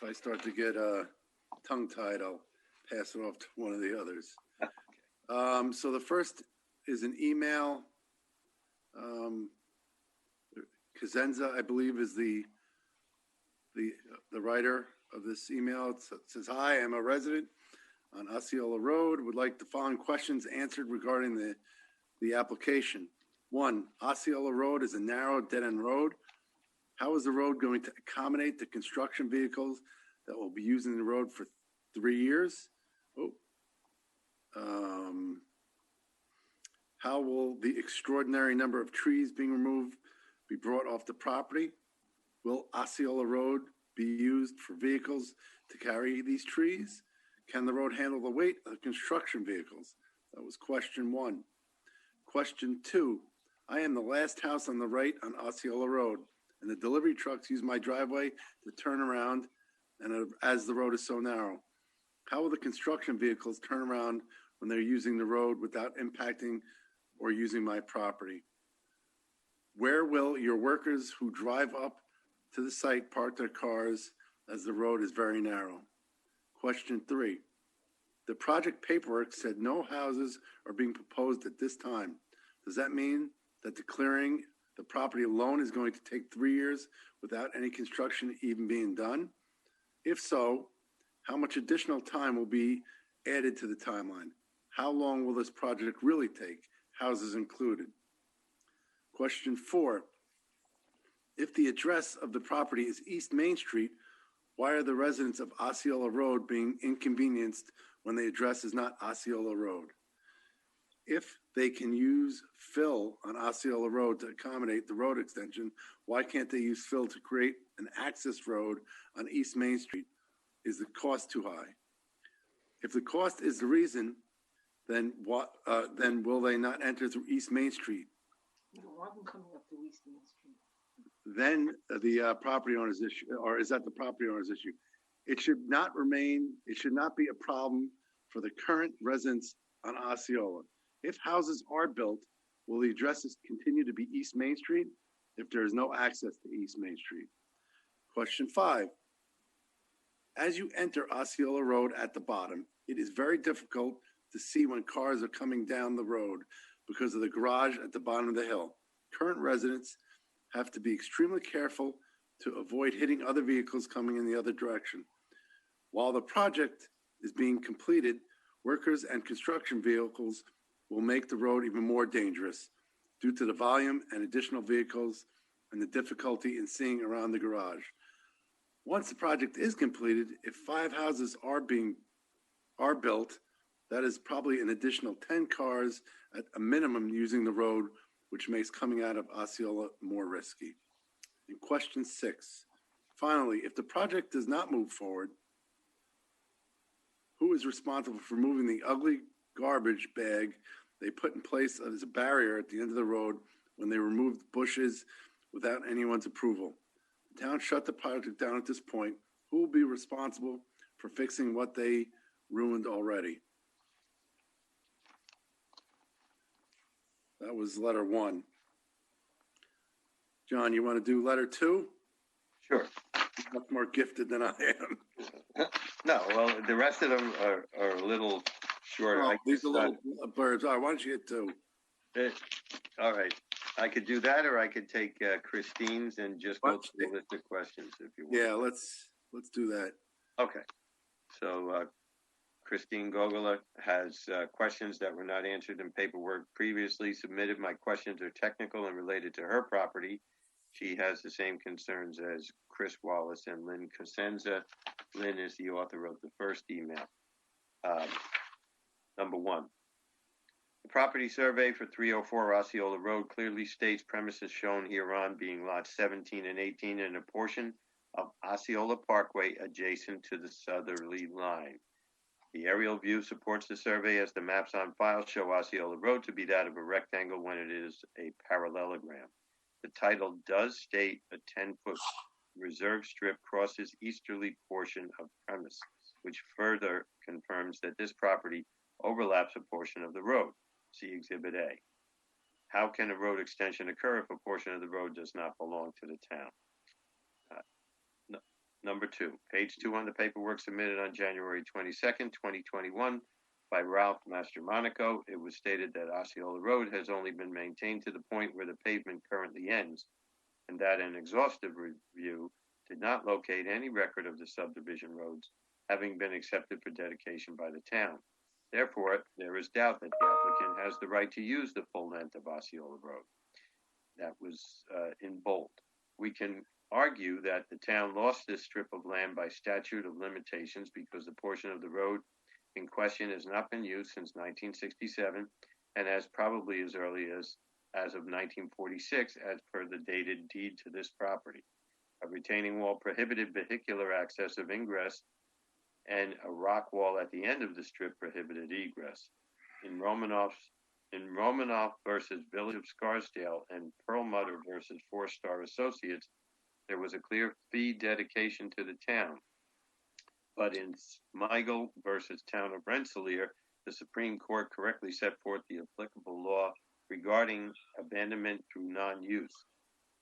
I start to get tongue-tied, I'll pass it off to one of the others. So the first is an email. Kazenza, I believe, is the writer of this email. It says, "Hi, I'm a resident on Osceola Road. Would like the following questions answered regarding the application. 1, Osceola Road is a narrow dead-end road. How is the road going to accommodate the construction vehicles that will be using the road for 3 years? How will the extraordinary number of trees being removed be brought off the property? Will Osceola Road be used for vehicles to carry these trees? Can the road handle the weight of construction vehicles?" That was question 1. Question 2, I am the last house on the right on Osceola Road, and the delivery trucks use my driveway to turn around, and as the road is so narrow. How will the construction vehicles turn around when they're using the road without impacting or using my property? Where will your workers who drive up to the site park their cars as the road is very narrow? Question 3, the project paperwork said no houses are being proposed at this time. Does that mean that the clearing the property alone is going to take 3 years without any construction even being done? If so, how much additional time will be added to the timeline? How long will this project really take, houses included? Question 4, if the address of the property is East Main Street, why are the residents of Osceola Road being inconvenienced when the address is not Osceola Road? If they can use fill on Osceola Road to accommodate the road extension, why can't they use fill to create an access road on East Main Street? Is the cost too high? If the cost is the reason, then will they not enter through East Main Street? Then the property owner's issue, or is that the property owner's issue? It should not be a problem for the current residents on Osceola. If houses are built, will the addresses continue to be East Main Street if there is no access to East Main Street? Question 5, as you enter Osceola Road at the bottom, it is very difficult to see when cars are coming down the road because of the garage at the bottom of the hill. Current residents have to be extremely careful to avoid hitting other vehicles coming in the other direction. While the project is being completed, workers and construction vehicles will make the road even more dangerous due to the volume and additional vehicles and the difficulty in seeing around the garage. Once the project is completed, if 5 houses are built, That is probably an additional 10 cars at a minimum using the road, which makes coming out of Osceola more risky. And question 6, finally, if the project does not move forward, who is responsible for moving the ugly garbage bag they put in place as a barrier at the end of the road when they removed bushes without anyone's approval? The town shut the project down at this point. Who will be responsible for fixing what they ruined already? That was letter 1. John, you want to do letter 2? Sure. Much more gifted than I am. No, well, the rest of them are a little shorter. Oh, these are little birds. All right, why don't you get 2? All right. I could do that, or I could take Christine's and just go through the list of questions if you want. Yeah, let's do that. Okay. So Christine Gogula has questions that were not answered in paperwork previously submitted. My questions are technical and related to her property. She has the same concerns as Chris Wallace and Lynn Cosenza. Lynn is the author of the first email. Number 1. The property survey for 304 Osceola Road clearly states premises shown hereon being lots 17 and 18 and a portion of Osceola Parkway adjacent to the southerly line. The aerial view supports the survey as the maps on file show Osceola Road to be that of a rectangle when it is a parallelogram. The title does state a 10-foot reserve strip crosses easterly portion of premise, which further confirms that this property overlaps a portion of the road. See Exhibit A. How can a road extension occur if a portion of the road does not belong to the town? Number 2, page 2 on the paperwork submitted on January 22nd, 2021 by Ralph Mastromonaco. It was stated that Osceola Road has only been maintained to the point where the pavement currently ends, and that an exhaustive review did not locate any record of the subdivision roads having been accepted for dedication by the town. Therefore, there is doubt that the applicant has the right to use the full length of Osceola Road. That was in bold. We can argue that the town lost this strip of land by statute of limitations because the portion of the road in question has not been used since 1967 and as probably as early as of 1946 as per the dated deed to this property. A retaining wall prohibited vehicular access of ingress and a rock wall at the end of the strip prohibited egress. In Romanoff versus Village of Scarsdale and Perlmutter versus Four Star Associates, there was a clear fee dedication to the town. But in Smigel versus Town of Rensselaer, the Supreme Court correctly set forth the applicable law regarding abandonment through non-use.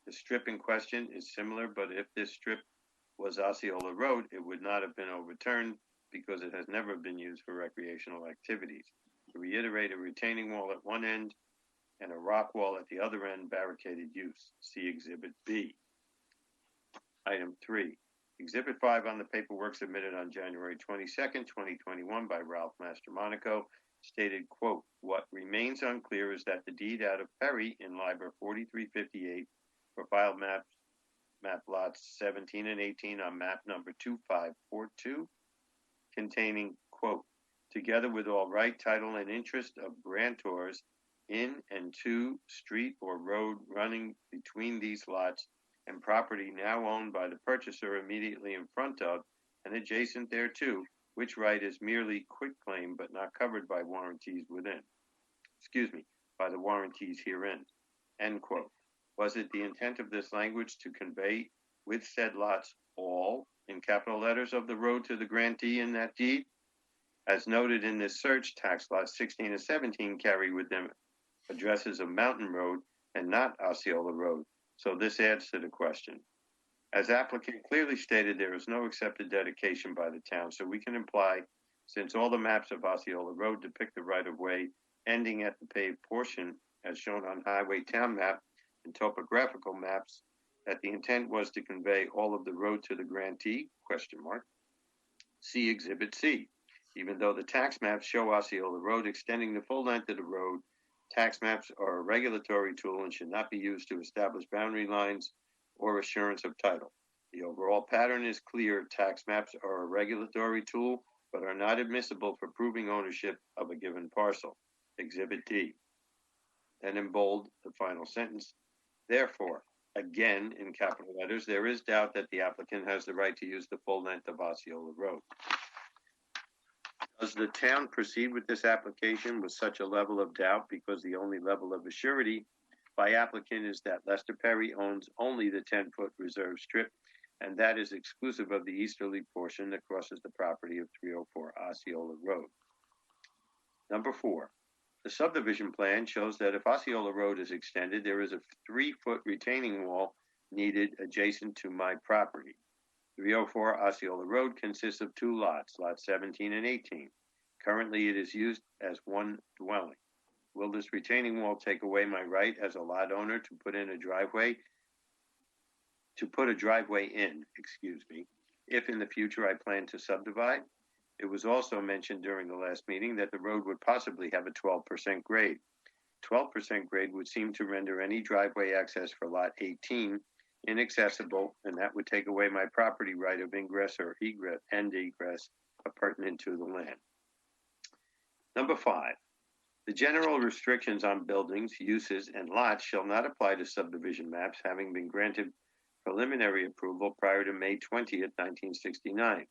The strip in question is similar, but if this strip was Osceola Road, it would not have been overturned because it has never been used for recreational activities. To reiterate, a retaining wall at one end and a rock wall at the other end barricaded use. See Exhibit B. Item 3. Exhibit 5 on the paperwork submitted on January 22nd, 2021 by Ralph Mastromonaco stated, quote, what remains unclear is that the deed out of Perry in Liber 4358 for filed map lots 17 and 18 on map number 2542 containing, quote, together with all right, title, and interest of grantors in and to street or road running between these lots and property now owned by the purchaser immediately in front of and adjacent thereto, which right is merely quitclaim but not covered by warranties within. By the warranties herein, end quote. Was it the intent of this language to convey with said lots all, in capital letters, of the road to the grantee in that deed? As noted in this search, tax lots 16 and 17 carry with them addresses of Mountain Road and not Osceola Road. So this adds to the question. As applicant clearly stated, there is no accepted dedication by the town, so we can imply, since all the maps of Osceola Road depict the right-of-way ending at the paved portion, as shown on highway town map and topographical maps, that the intent was to convey all of the road to the grantee, question mark. See Exhibit C. Even though the tax maps show Osceola Road extending the full length of the road, tax maps are a regulatory tool and should not be used to establish boundary lines or assurance of title. The overall pattern is clear. Tax maps are a regulatory tool but are not admissible for proving ownership of a given parcel. Exhibit D. Then in bold, the final sentence. Therefore, again, in capital letters, there is doubt that the applicant has the right to use the full length of Osceola Road. Does the town proceed with this application with such a level of doubt because the only level of assurity by applicant is that Lester Perry owns only the 10-foot reserve strip, and that is exclusive of the easterly portion that crosses the property of 304 Osceola Road. Number 4. The subdivision plan shows that if Osceola Road is extended, there is a 3-foot retaining wall needed adjacent to my property. 304 Osceola Road consists of 2 lots, lots 17 and 18. Currently, it is used as one dwelling. Will this retaining wall take away my right as a lot owner to put a driveway in, if in the future I plan to subdivide? It was also mentioned during the last meeting that the road would possibly have a 12% grade. 12% grade would seem to render any driveway access for lot 18 inaccessible, and that would take away my property right of ingress or egress pertinent to the land. Number 5, the general restrictions on buildings, uses, and lots shall not apply to subdivision maps having been granted preliminary approval prior to May 20th, 1969.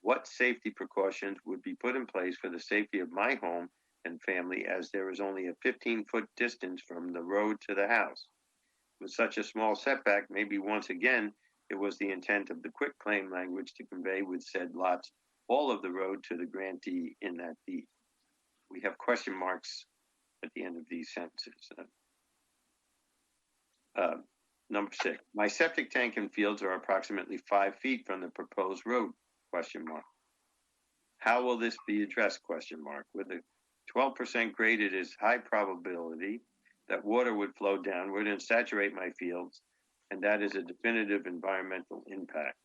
What safety precautions would be put in place for the safety of my home and family, as there is only a 15-foot distance from the road to the house? With such a small setback, maybe once again, it was the intent of the quitclaim language to convey with said lots all of the road to the grantee in that deed. We have question marks at the end of these sentences. Number 6, my septic tank and fields are approximately 5 feet from the proposed road, question mark. How will this be addressed, question mark? With a 12% grade, it is high probability that water would flow downward and saturate my fields, and that is a definitive environmental impact.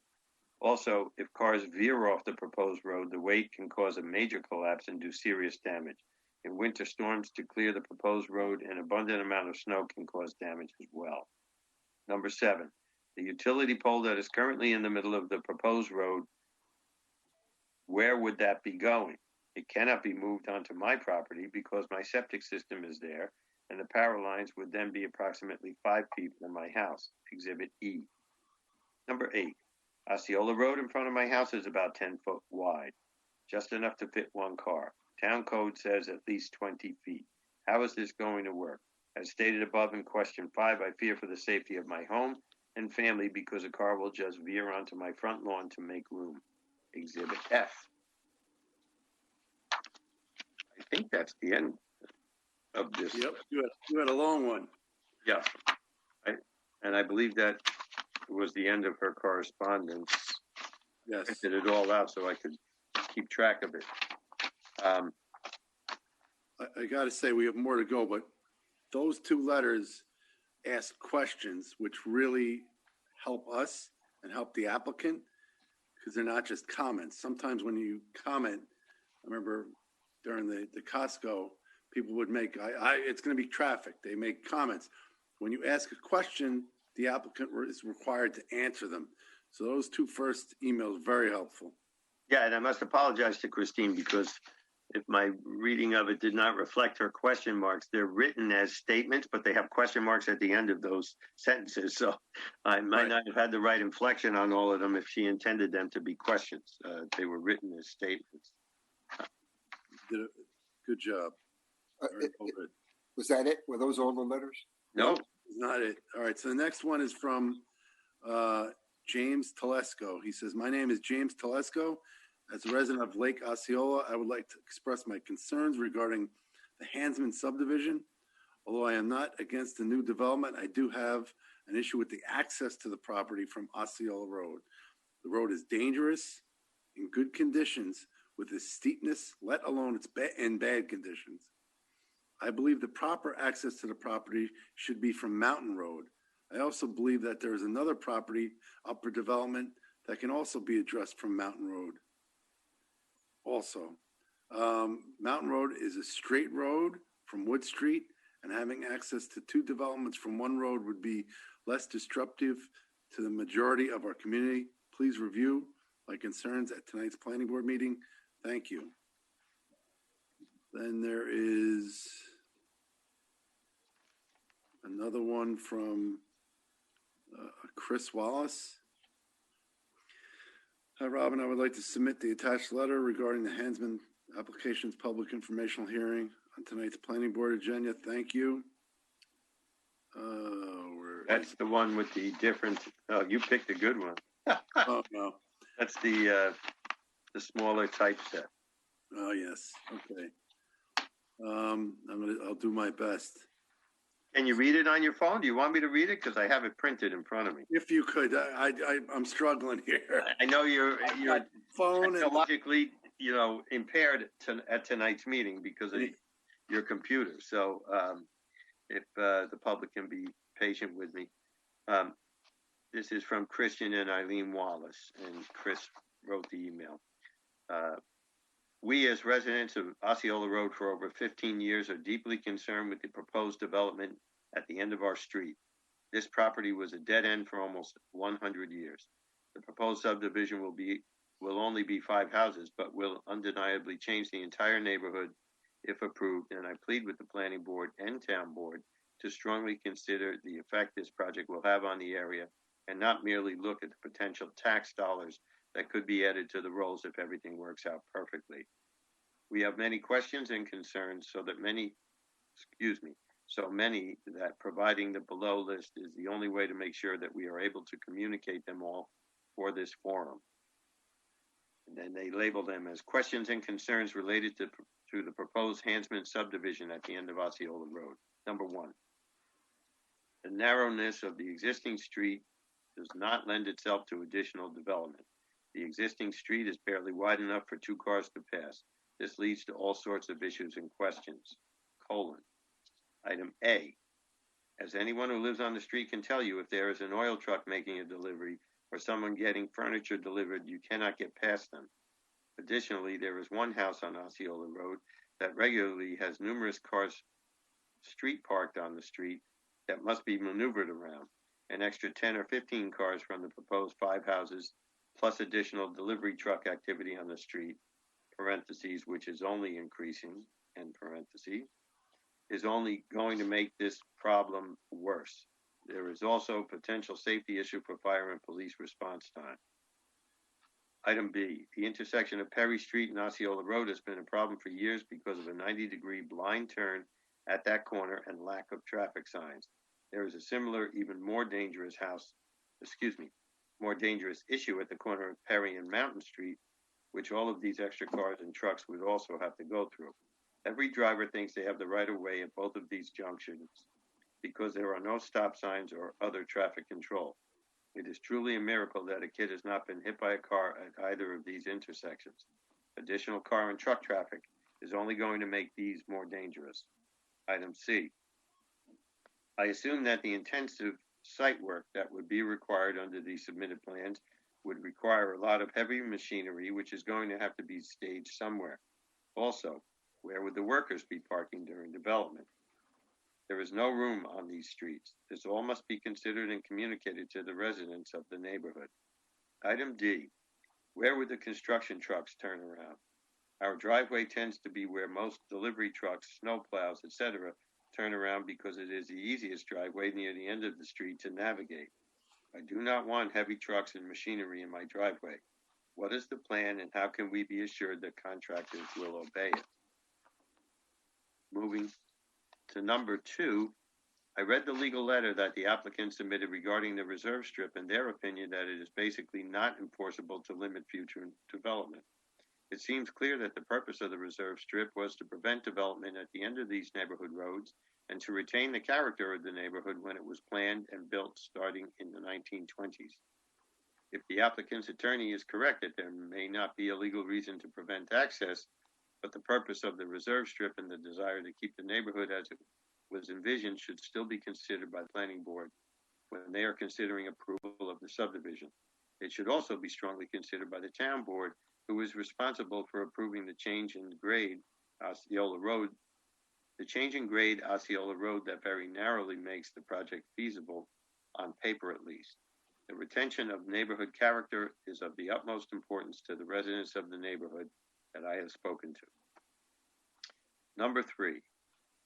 Also, if cars veer off the proposed road, the weight can cause a major collapse and do serious damage. In winter storms, to clear the proposed road, an abundant amount of snow can cause damage as well. Number 7, the utility pole that is currently in the middle of the proposed road, where would that be going? It cannot be moved onto my property because my septic system is there, and the power lines would then be approximately 5 feet from my house, Exhibit E. Number 8, Osceola Road in front of my house is about 10 foot wide, just enough to fit one car. Town code says at least 20 feet. How is this going to work? As stated above in question 5, I fear for the safety of my home and family because a car will just veer onto my front lawn to make room. Exhibit F. I think that's the end of this. Yep, you had a long one. Yeah. I believe that was the end of her correspondence. Yes. I did it all out so I could keep track of it. I got to say, we have more to go, but those 2 letters ask questions which really help us and help the applicant, because they're not just comments. Sometimes when you comment, I remember during the Costco, people would make, it's going to be traffic. They make comments. When you ask a question, the applicant is required to answer them. So those 2 first emails, very helpful. Yeah, and I must apologize to Christine because if my reading of it did not reflect her question marks, they're written as statements, but they have question marks at the end of those sentences. So I might not have had the right inflection on all of them if she intended them to be questions. They were written as statements. Did a good job. Was that it? Were those all the letters? No. Not it. All right. So the next one is from James Telesco. He says, my name is James Telesco. As a resident of Lake Osceola, I would like to express my concerns regarding the Hansman subdivision. Although I am not against the new development, I do have an issue with the access to the property from Osceola Road. The road is dangerous, in good conditions, with its steepness, let alone its in bad conditions. I believe the proper access to the property should be from Mountain Road. I also believe that there is another property up for development that can also be addressed from Mountain Road. Also, Mountain Road is a straight road from Wood Street, and having access to 2 developments from one road would be less disruptive to the majority of our community. Please review my concerns at tonight's planning board meeting. Thank you. Then there is another one from Chris Wallace. Hi, Robin. I would like to submit the attached letter regarding the Hansman application's public informational hearing on tonight's planning board agenda. Thank you. That's the one with the different. Oh, you picked a good one. Oh no, that's the smaller typeset. Oh yes. Okay. I'll do my best. Can you read it on your phone? Do you want me to read it? Because I have it printed in front of me. If you could, I'm struggling here. I know you're phone technologically, impaired at tonight's meeting because of your computer. So if the public can be patient with me. This is from Christian and Eileen Wallace, and Chris wrote the email. We, as residents of Osceola Road for over 15 years, are deeply concerned with the proposed development at the end of our street. This property was a dead end for almost 100 years. The proposed subdivision will only be 5 houses, but will undeniably change the entire neighborhood if approved, and I plead with the planning board and town board to strongly consider the effect this project will have on the area and not merely look at the potential tax dollars that could be added to the rolls if everything works out perfectly. We have many questions and concerns, so many that providing the below list is the only way to make sure that we are able to communicate them all for this forum. And then they label them as questions and concerns related to the proposed Hansman subdivision at the end of Osceola Road. Number 1, the narrowness of the existing street does not lend itself to additional development. The existing street is barely wide enough for 2 cars to pass. This leads to all sorts of issues and questions. Item A, as anyone who lives on the street can tell you, if there is an oil truck making a delivery or someone getting furniture delivered, you cannot get past them. Additionally, there is one house on Osceola Road that regularly has numerous cars street parked on the street that must be maneuvered around. An extra 10 or 15 cars from the proposed 5 houses, plus additional delivery truck activity on the street, parentheses, which is only increasing, end parentheses, is only going to make this problem worse. There is also a potential safety issue for fire and police response time. Item B, the intersection of Perry Street and Osceola Road has been a problem for years because of a 90-degree blind turn at that corner and lack of traffic signs. There is a similar, even more dangerous issue at the corner of Perry and Mountain Street, which all of these extra cars and trucks would also have to go through. Every driver thinks they have the right of way at both of these junctions because there are no stop signs or other traffic control. It is truly a miracle that a kid has not been hit by a car at either of these intersections. Additional car and truck traffic is only going to make these more dangerous. Item C. I assume that the intensive site work that would be required under the submitted plans would require a lot of heavy machinery, which is going to have to be staged somewhere. Also, where would the workers be parking during development? There is no room on these streets. This all must be considered and communicated to the residents of the neighborhood. Item D, where would the construction trucks turn around? Our driveway tends to be where most delivery trucks, snowplows, etc. turn around because it is the easiest driveway near the end of the street to navigate. I do not want heavy trucks and machinery in my driveway. What is the plan and how can we be assured that contractors will obey it? Moving to number 2, I read the legal letter that the applicant submitted regarding the reserve strip and their opinion that it is basically not enforceable to limit future development. It seems clear that the purpose of the reserve strip was to prevent development at the end of these neighborhood roads and to retain the character of the neighborhood when it was planned and built starting in the 1920s. If the applicant's attorney is correct that there may not be a legal reason to prevent access, but the purpose of the reserve strip and the desire to keep the neighborhood as it was envisioned should still be considered by the planning board when they are considering approval of the subdivision. It should also be strongly considered by the town board, who is responsible for approving the change in grade Osceola Road, that very narrowly makes the project feasible, on paper at least. The retention of neighborhood character is of the utmost importance to the residents of the neighborhood that I have spoken to. Number 3,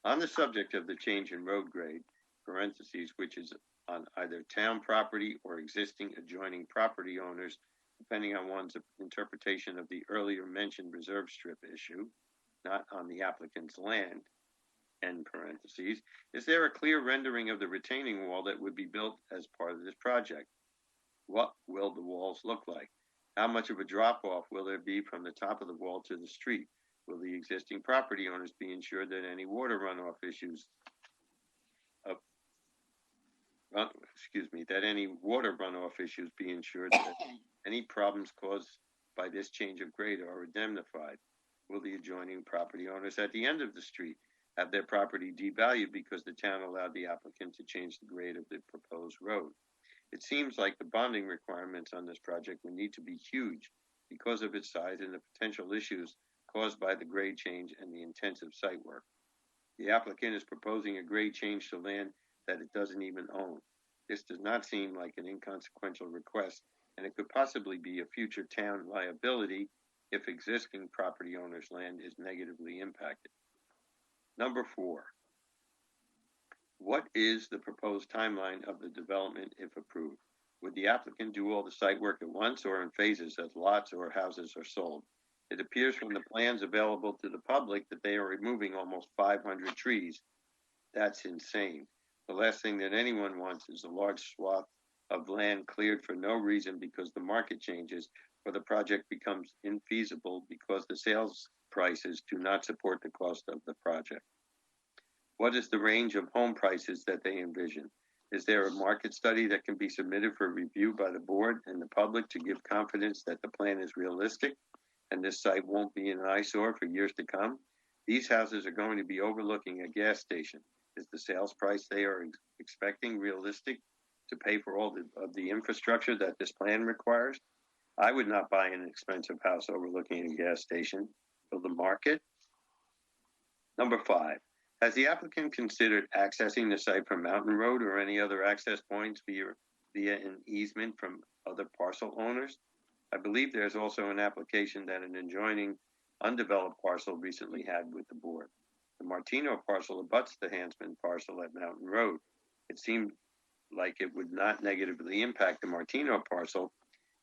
on the subject of the change in road grade, parentheses, which is on either town property or existing adjoining property owners, depending on one's interpretation of the earlier mentioned reserve strip issue, not on the applicant's land, end parentheses, is there a clear rendering of the retaining wall that would be built as part of this project? What will the walls look like? How much of a drop-off will there be from the top of the wall to the street? Will the existing property owners be ensured that any water runoff issues be ensured that any problems caused by this change of grade are indemnified? Will the adjoining property owners at the end of the street have their property devalued because the town allowed the applicant to change the grade of the proposed road? It seems like the bonding requirements on this project would need to be huge because of its size and the potential issues caused by the grade change and the intensive site work. The applicant is proposing a grade change to land that it doesn't even own. This does not seem like an inconsequential request, and it could possibly be a future town liability if existing property owners' land is negatively impacted. Number 4, what is the proposed timeline of the development if approved? Would the applicant do all the site work at once or in phases as lots or houses are sold? It appears from the plans available to the public that they are removing almost 500 trees. That's insane. The last thing that anyone wants is a large swath of land cleared for no reason because the market changes or the project becomes infeasible because the sales prices do not support the cost of the project. What is the range of home prices that they envision? Is there a market study that can be submitted for review by the board and the public to give confidence that the plan is realistic and this site won't be an eyesore for years to come? These houses are going to be overlooking a gas station. Is the sales price they are expecting realistic to pay for all of the infrastructure that this plan requires? I would not buy an expensive house overlooking a gas station. Will the market? Number 5, has the applicant considered accessing the site from Mountain Road or any other access points via an easement from other parcel owners? I believe there's also an application that an adjoining undeveloped parcel recently had with the board. The Martino parcel abuts the Hansman parcel at Mountain Road. It seemed like it would not negatively impact the Martino parcel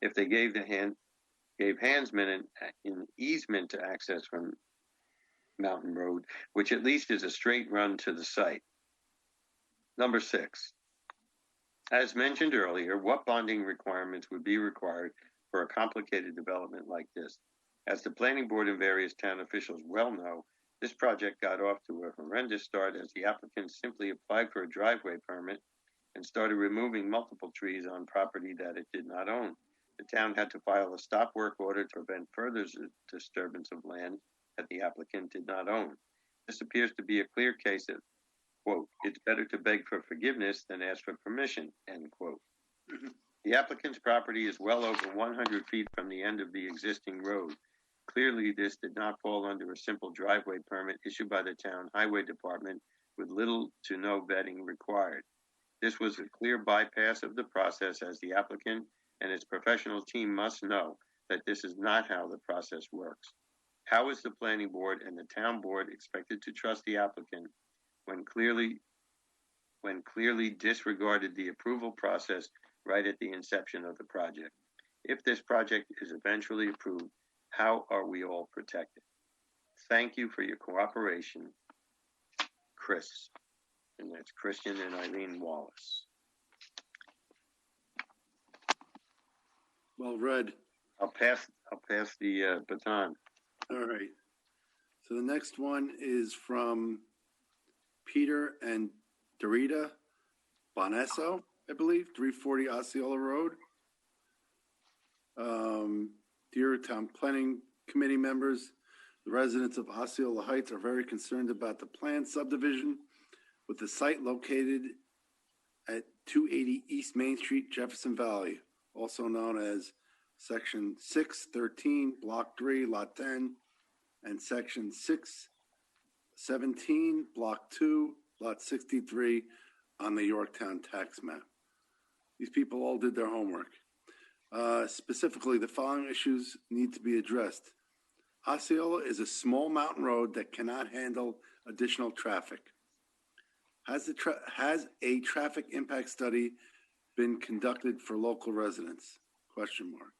if they gave Hansman an easement to access from Mountain Road, which at least is a straight run to the site. Number 6, as mentioned earlier, what bonding requirements would be required for a complicated development like this? As the planning board and various town officials well know, this project got off to a horrendous start as the applicant simply applied for a driveway permit and started removing multiple trees on property that it did not own. The town had to file a stop work order to prevent further disturbance of land that the applicant did not own. This appears to be a clear case of, quote, it's better to beg for forgiveness than ask for permission, end quote. The applicant's property is well over 100 feet from the end of the existing road. Clearly, this did not fall under a simple driveway permit issued by the town highway department with little to no vetting required. This was a clear bypass of the process, as the applicant and its professional team must know that this is not how the process works. How is the planning board and the town board expected to trust the applicant when clearly disregarded the approval process right at the inception of the project? If this project is eventually approved, how are we all protected? Thank you for your cooperation, Chris. And that's Christian and Eileen Wallace. Well read. I'll pass the baton. All right. So the next one is from Peter and Dorita Bonesso, I believe, 340 Osceola Road. Dear Town Planning Committee members, the residents of Osceola Heights are very concerned about the planned subdivision with the site located at 280 East Main Street, Jefferson Valley, also known as Section 613, Block 3, Lot 10, and Section 617, Block 2, Lot 63 on the Yorktown tax map. These people all did their homework. Specifically, the following issues need to be addressed. Osceola is a small mountain road that cannot handle additional traffic. Has a traffic impact study been conducted for local residents? Question mark.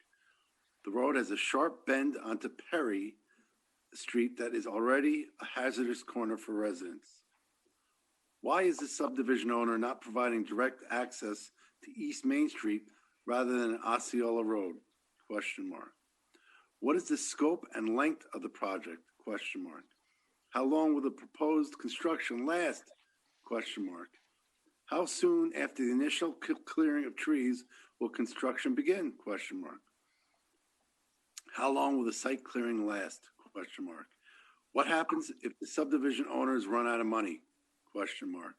The road has a sharp bend onto Perry Street that is already a hazardous corner for residents. Why is the subdivision owner not providing direct access to East Main Street rather than Osceola Road? Question mark. What is the scope and length of the project? Question mark. How long will the proposed construction last? Question mark. How soon after the initial clearing of trees will construction begin? Question mark. How long will the site clearing last? Question mark. What happens if the subdivision owners run out of money? Question mark.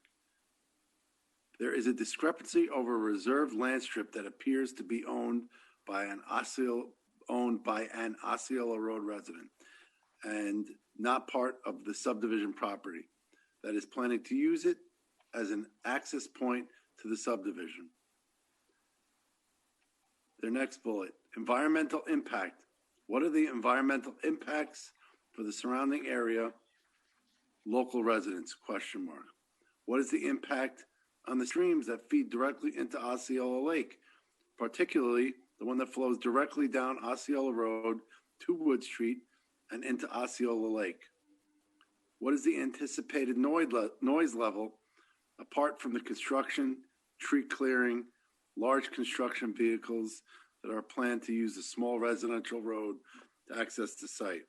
There is a discrepancy over a reserved land strip that appears to be owned by an Osceola Road resident and not part of the subdivision property that is planning to use it as an access point to the subdivision. Their next bullet, environmental impact. What are the environmental impacts for the surrounding area, local residents? Question mark. What is the impact on the streams that feed directly into Osceola Lake, particularly the one that flows directly down Osceola Road to Wood Street and into Osceola Lake? What is the anticipated noise level apart from the construction, tree clearing, large construction vehicles that are planned to use a small residential road to access the site?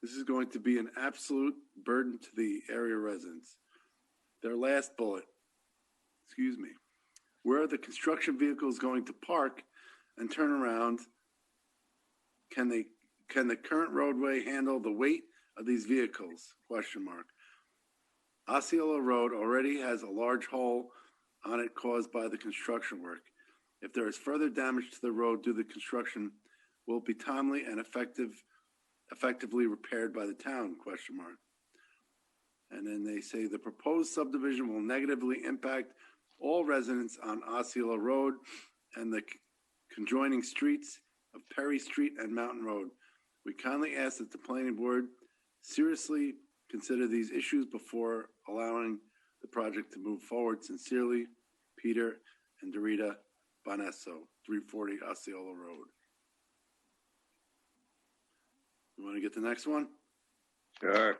This is going to be an absolute burden to the area residents. Their last bullet, where are the construction vehicles going to park and turn around? Can the current roadway handle the weight of these vehicles? Question mark. Osceola Road already has a large hole on it caused by the construction work. If there is further damage to the road due to the construction, will it be timely and effectively repaired by the town? Question mark. And then they say the proposed subdivision will negatively impact all residents on Osceola Road and the conjoining streets of Perry Street and Mountain Road. We kindly ask that the planning board seriously consider these issues before allowing the project to move forward. Sincerely, Peter and Dorita Bonesso, 340 Osceola Road. You want to get the next one? Sure.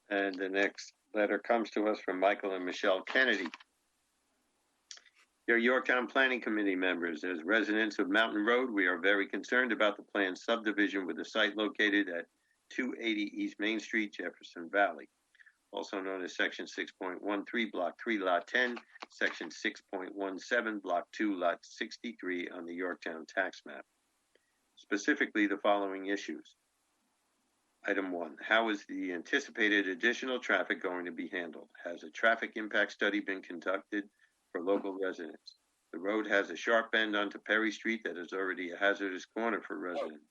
And the next letter comes to us from Michael and Michelle Kennedy. Dear Yorktown Planning Committee members, as residents of Mountain Road, we are very concerned about the planned subdivision with a site located at 280 East Main Street, Jefferson Valley, also known as Section 6.13, Block 3, Lot 10, Section 6.17, Block 2, Lot 63 on the Yorktown tax map. Specifically, the following issues. Item 1, how is the anticipated additional traffic going to be handled? Has a traffic impact study been conducted for local residents? The road has a sharp bend onto Perry Street that is already a hazardous corner for residents.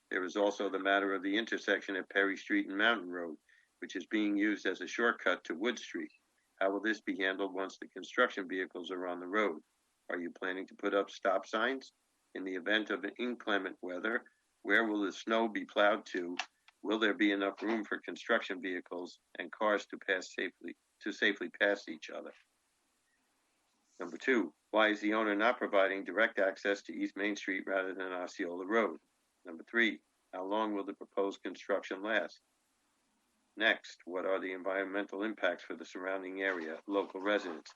There is also the matter of the intersection at Perry Street and Mountain Road, which is being used as a shortcut to Wood Street. How will this be handled once the construction vehicles are on the road? Are you planning to put up stop signs? In the event of inclement weather, where will the snow be plowed to? Will there be enough room for construction vehicles and cars to safely pass each other? Number 2, why is the owner not providing direct access to East Main Street rather than Osceola Road? Number 3, how long will the proposed construction last? Next, what are the environmental impacts for the surrounding area, local residents?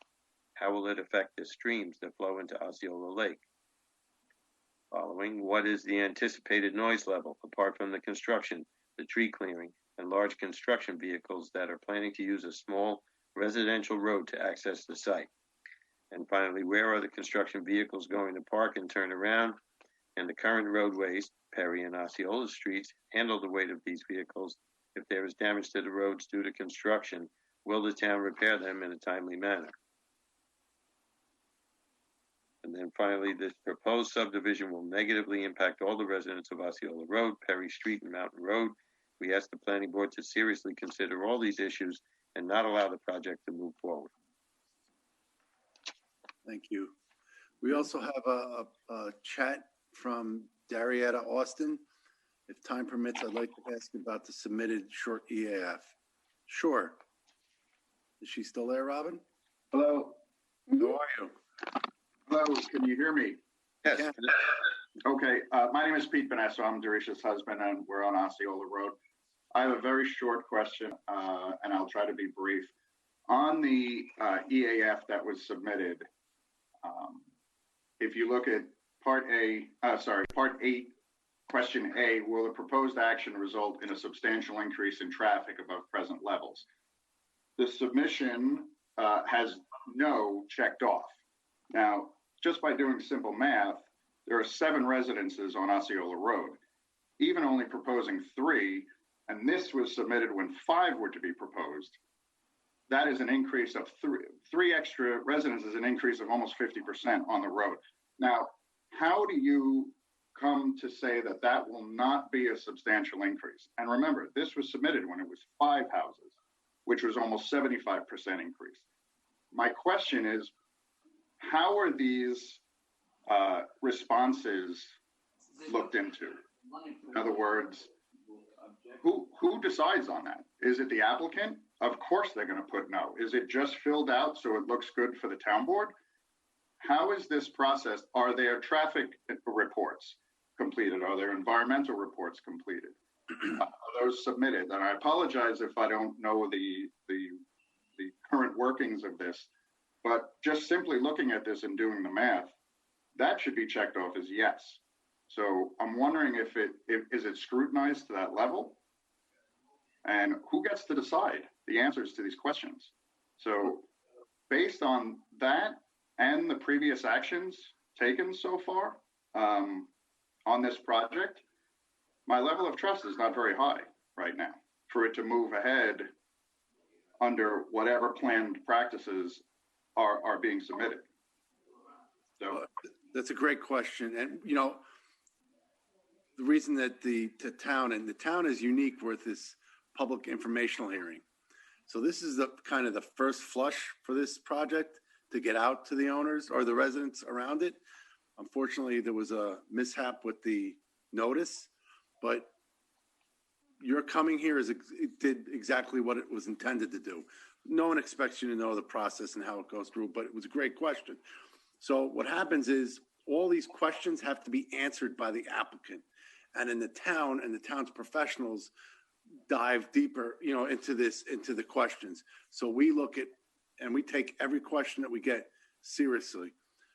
How will it affect the streams that flow into Osceola Lake? Following, what is the anticipated noise level apart from the construction, the tree clearing, and large construction vehicles that are planning to use a small residential road to access the site? And finally, where are the construction vehicles going to park and turn around? And the current roadways, Perry and Osceola Streets, handle the weight of these vehicles. If there is damage to the roads due to construction, will the town repair them in a timely manner? And then finally, this proposed subdivision will negatively impact all the residents of Osceola Road, Perry Street, and Mountain Road. We ask the planning board to seriously consider all these issues and not allow the project to move forward. Thank you. We also have a chat from Darietta Austin. If time permits, I'd like to ask about the submitted short EAF. Sure. Is she still there, Robin? Hello. How are you? Hello. Can you hear me? Yes. Okay. My name is Pete Benesso. I'm Darisha's husband, and we're on Osceola Road. I have a very short question, and I'll try to be brief. On the EAF that was submitted, if you look at Part 8, Question A, will the proposed action result in a substantial increase in traffic above present levels? The submission has no checked off. Now, just by doing simple math, there are 7 residences on Osceola Road. Even only proposing 3, and this was submitted when 5 were to be proposed, that is an increase of 3 extra residences, an increase of almost 50% on the road. Now, how do you come to say that that will not be a substantial increase? And remember, this was submitted when it was 5 houses, which was almost 75% increase. My question is, how are these responses looked into? In other words, who decides on that? Is it the applicant? Of course they're going to put no. Is it just filled out so it looks good for the town board? How is this processed? Are there traffic reports completed? Are there environmental reports completed? Are those submitted? And I apologize if I don't know the current workings of this, but just simply looking at this and doing the math, that should be checked off as yes. So I'm wondering if is it scrutinized to that level? And who gets to decide the answers to these questions? So based on that and the previous actions taken so far on this project, my level of trust is not very high right now for it to move ahead under whatever planned practices are being submitted. So that's a great question. And, you know, the reason that the town is unique with this public informational hearing. So this is the kind of the first flush for this project to get out to the owners or the residents around it. Unfortunately, there was a mishap with the notice, but your coming here it did exactly what it was intended to do. No one expects you to know the process and how it goes through, but it was a great question. So what happens is all these questions have to be answered by the applicant. And in the town and the town's professionals dive deeper, you know, into the questions. So we look at, and we take every question that we get seriously.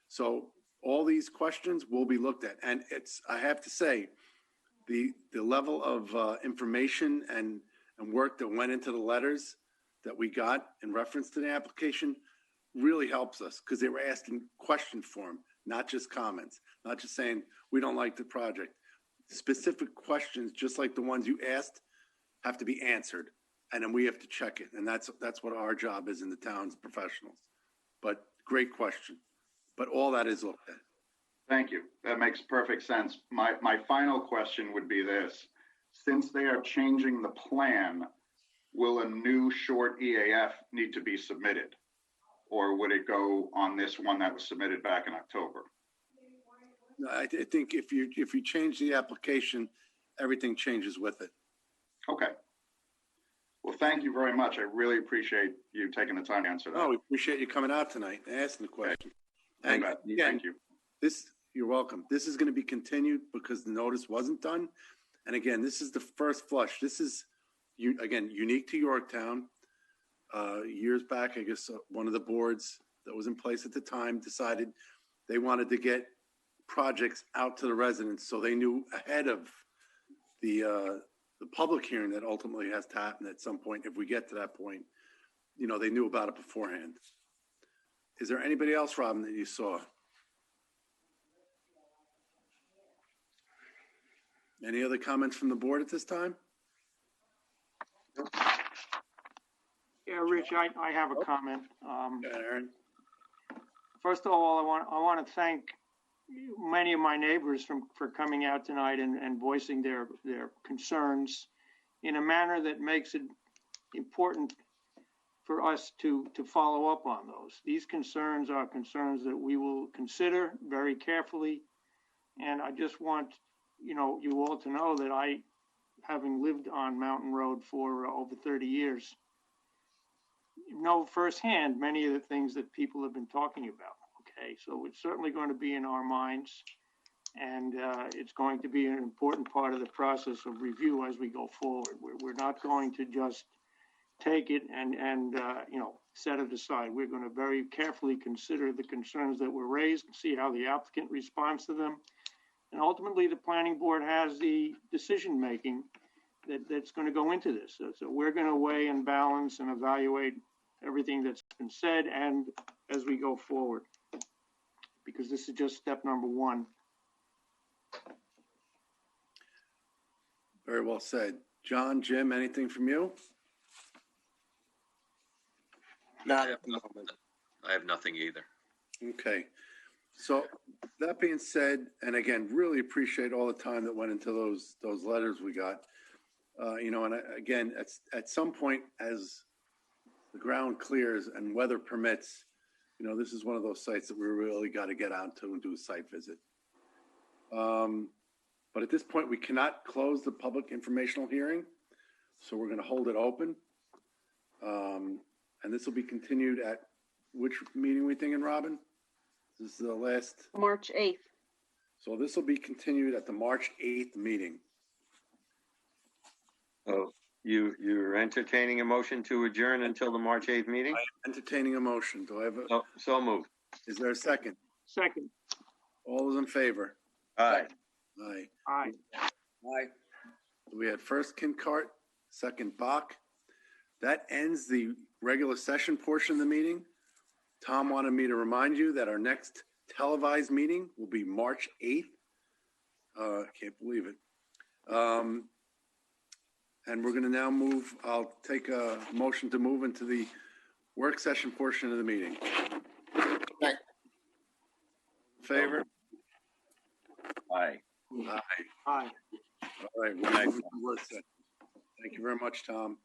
So all these questions will be looked at. And I have to say, the level of information and work that went into the letters that we got in reference to the application really helps us, because they were asking question form, not just comments, not just saying, we don't like the project. Specific questions, just like the ones you asked, have to be answered, and then we have to check it. And that's what our job is in the town's professionals. But great question. But all that is looked at. thank you. That makes perfect sense. My final question would be this. Since they are changing the plan, will a new short EAF need to be submitted? Or would it go on this one that was submitted back in October? I think if you change the application, everything changes with it. Okay. Well, thank you very much. I really appreciate you taking the time to answer that. Oh, we appreciate you coming out tonight and asking the question. Okay. And again, Thank you. You're welcome. This is going to be continued because the notice wasn't done. And again, this is the first flush. This is, again, unique to Yorktown. Years back, I guess one of the boards that was in place at the time decided they wanted to get projects out to the residents, so they knew ahead of the public hearing that ultimately has to happen at some point. If we get to that point, you know, they knew about it beforehand. Is there anybody else, Robin, that you saw? Any other comments from the board at this time? Yeah, Rich, I have a comment. Aaron. First of all, I want to thank many of my neighbors for coming out tonight and voicing their concerns in a manner that makes it important for us to follow up on those. These concerns are concerns that we will consider very carefully. And I just want, you all to know that I, having lived on Mountain Road for over 30 years, know firsthand many of the things that people have been talking about. Okay, so it's certainly going to be in our minds, and it's going to be an important part of the process of review as we go forward. We're not going to just take it and set it aside. We're going to very carefully consider the concerns that were raised and see how the applicant responds to them. And ultimately, the planning board has the decision-making that's going to go into this. So we're going to weigh and balance and evaluate everything that's been said and as we go forward, because this is just step number one. Very well said. John, Jim, anything from you? Not at the moment. I have nothing either. Okay. So that being said, and again, really appreciate all the time that went into those letters we got. Again, at some point, as the ground clears and weather permits, this is one of those sites that we really got to get out to and do a site visit. But at this point, we cannot close the public informational hearing, so we're going to hold it open. And this will be continued at which meeting we thinking, Robin? This is the last. March 8th. So this will be continued at the March 8th meeting. Oh, you're entertaining a motion to adjourn until the March 8th meeting? Entertaining a motion. Do I have a? So moved. Is there a second? Second. All those in favor? Aye. Aye. Aye. Aye. We had first Kincart, second Bach. That ends the regular session portion of the meeting. Tom wanted me to remind you that our next televised meeting will be March 8th. I can't believe it. And we're going to now move, I'll take a motion to move into the work session portion of the meeting. Aye. Favor? Aye. Aye. Aye. All right. We'll move to work session. Thank you very much, Tom.